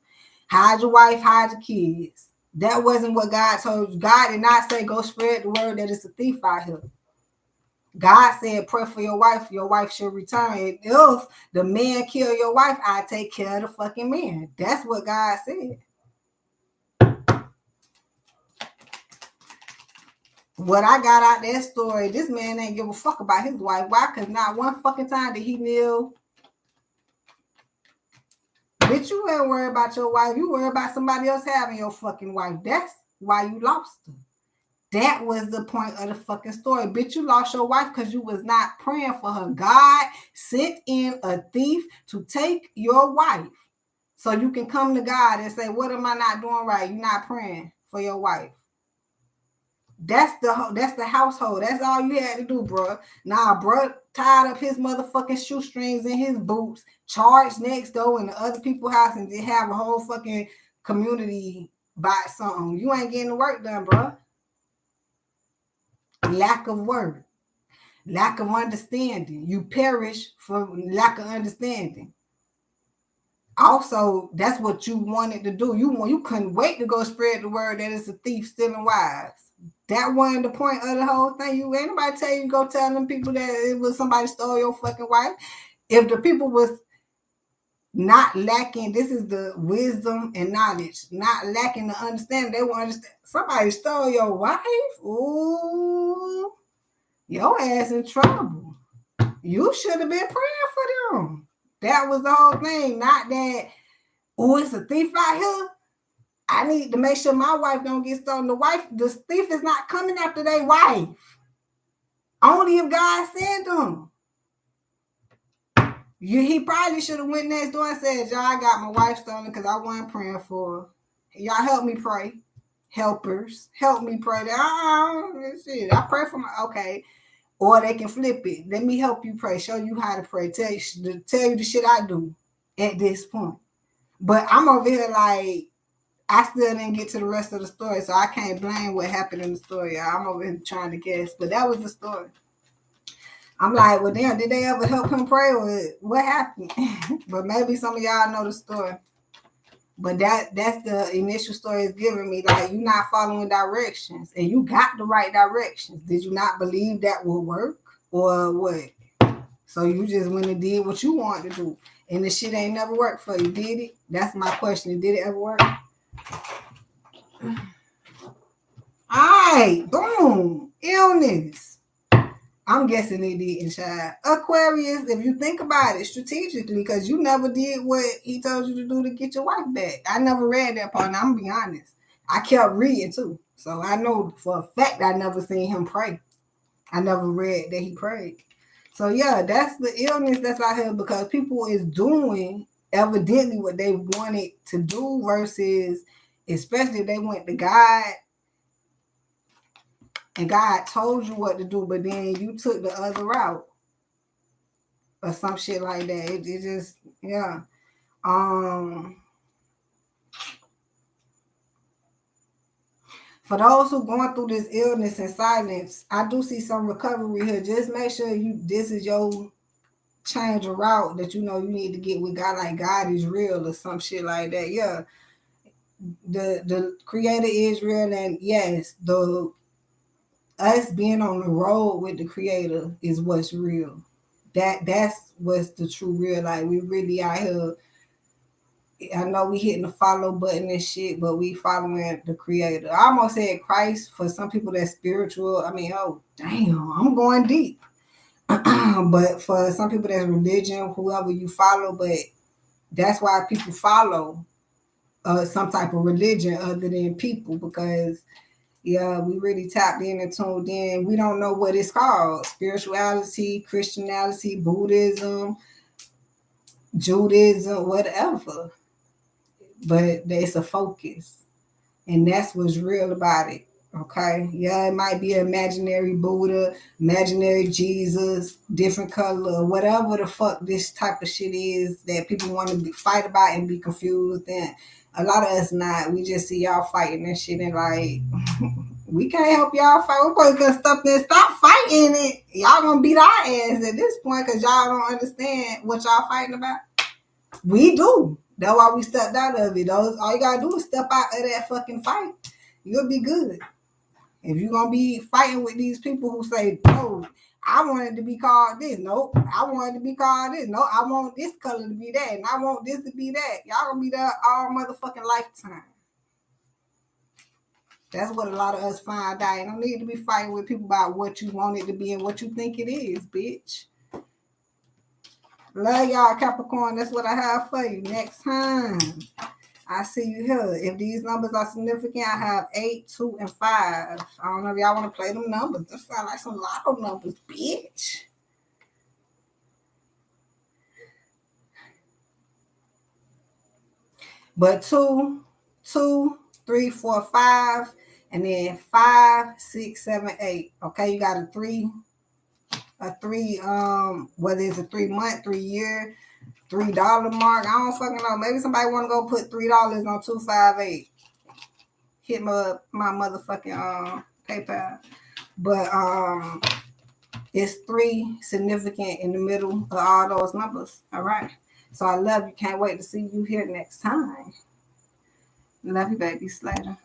A: hide your wife, hide your kids. That wasn't what God told you. God did not say go spread the word that it's a thief out here. God said pray for your wife should return. And if the man kill your wife, I take care of the fucking man. That's what God said. what I got out that story, this man ain't give a fuck about his wife. Why? Because not one fucking time did he kneel. Bitch, you ain't worried about your wife. You worry about somebody else having your fucking wife. That's why you lost her. That was the point of the fucking story. Bitch, you lost your wife because you was not praying for her. God sent in a thief to take your wife. So you can come to God and say, what am I not doing right? You're not praying for your wife. That's the household. That's all you had to do, bro. Nah, bro, tied up his motherfucking shoestrings in his boots, charged next door in the other people's house, and they have a whole fucking community buy something. You ain't getting the work done, bro. Lack of work, lack of understanding. You perish for lack of understanding. Also, that's what you wanted to do. You couldn't wait to go spread the word that it's a thief stealing wives. That wasn't the point of the whole thing. You ain't nobody tell you to go tell them people that it was somebody stole your fucking wife. If the people was not lacking, this is the wisdom and knowledge, not lacking the understanding, they will understand somebody stole your wife. Ooh, your ass in trouble. You should have been praying for them. That was the whole thing. Not that, oh, it's a thief out here. I need to make sure my wife don't get stolen. The thief is not coming after their wife. Only if God sent them. He probably should have went next door and said, y'all, I got my wife stolen because I wasn't praying for her. Y'all help me pray. Helpers, help me pray. Shit, I pray for my, okay. Or they can flip it. Let me help you pray. Show you how to pray. Tell you the shit I do at this point. But I'm over here like, I still didn't get to the rest of the story, so I can't blame what happened in the story. I'm over here trying to guess. But that was the story. I'm like, well, damn, did they ever help him pray or what happened? But maybe some of y'all know the story. But that's the initial story it's giving me. Like, you're not following directions. And you got the right directions. Did you not believe that would work? Or what? So you just went and did what you wanted to do. And the shit ain't never worked for you, did it? That's my question. Did it ever work? All right. Boom. Illness. I'm guessing it didn't, child. Aquarius, if you think about it strategically, because you never did what he told you to do to get your wife back. I never read that part, and I'm going to be honest. I kept reading, too. So I know for a fact I never seen him pray. I never read that he prayed. So, yeah, that's the illness that's out here because people is doing evidently what they wanted to do versus, especially if they went to God and God told you what to do, but then you took the other route or some shit like that. It just, yeah. For those who going through this illness in silence, I do see some recovery here. Just make sure this is your change of route that you know you need to get with God, like God is real or some shit like that. Yeah. The creator is real, and yes, us being on the road with the creator is what's real. That's what's the true real. Like, we really out here. I know we hitting the follow button and shit, but we following the creator. I almost said Christ. For some people that's spiritual. I mean, oh damn, I'm going deep. But for some people that's religion, whoever you follow, but that's why people follow some type of religion other than people, because yeah, we really tapped in and tuned in. We don't know what it's called. Spirituality, Christianity, Buddhism, Judaism, whatever. But there's a focus. And that's what's real about it. Okay. Yeah, it might be an imaginary Buddha, imaginary Jesus, different color, whatever the fuck this type of shit is that people want to fight about and be confused. And a lot of us not. We just see y'all fighting and shit and like, we can't help y'all fight. We're probably gonna stop fighting it. Y'all gonna beat our ass at this point because y'all don't understand what y'all fighting about. We do. That's why we stepped out of it. All you gotta do is step out of that fucking fight. You'll be good. If you're gonna be fighting with these people who say, "No, I wanted to be called this. Nope, I wanted to be called this. No, I want this color to be that, and I want this to be that." Y'all gonna be there all motherfucking lifetime. That's what a lot of us find out. You don't need to be fighting with people about what you want it to be and what you think it is, bitch. Love y'all, Capricorn. That's what I have for you. Next time, I see you here. If these numbers are significant, I have 8, 2, and 5. I don't know if y'all want to play them numbers. That sound like some lotto numbers, bitch. But 2, 2, 3, 4, 5, and then 5, 6, 7, 8. Okay, you got a three, whether it's a 3-month, 3-year, $3 mark. I don't fucking know. Maybe somebody want to go put $3 on 258. Hit my motherfucking PayPal. But it's 3 significant in the middle of all those numbers. All right. So I love you. Can't wait to see you here next time. Love you, baby. Later.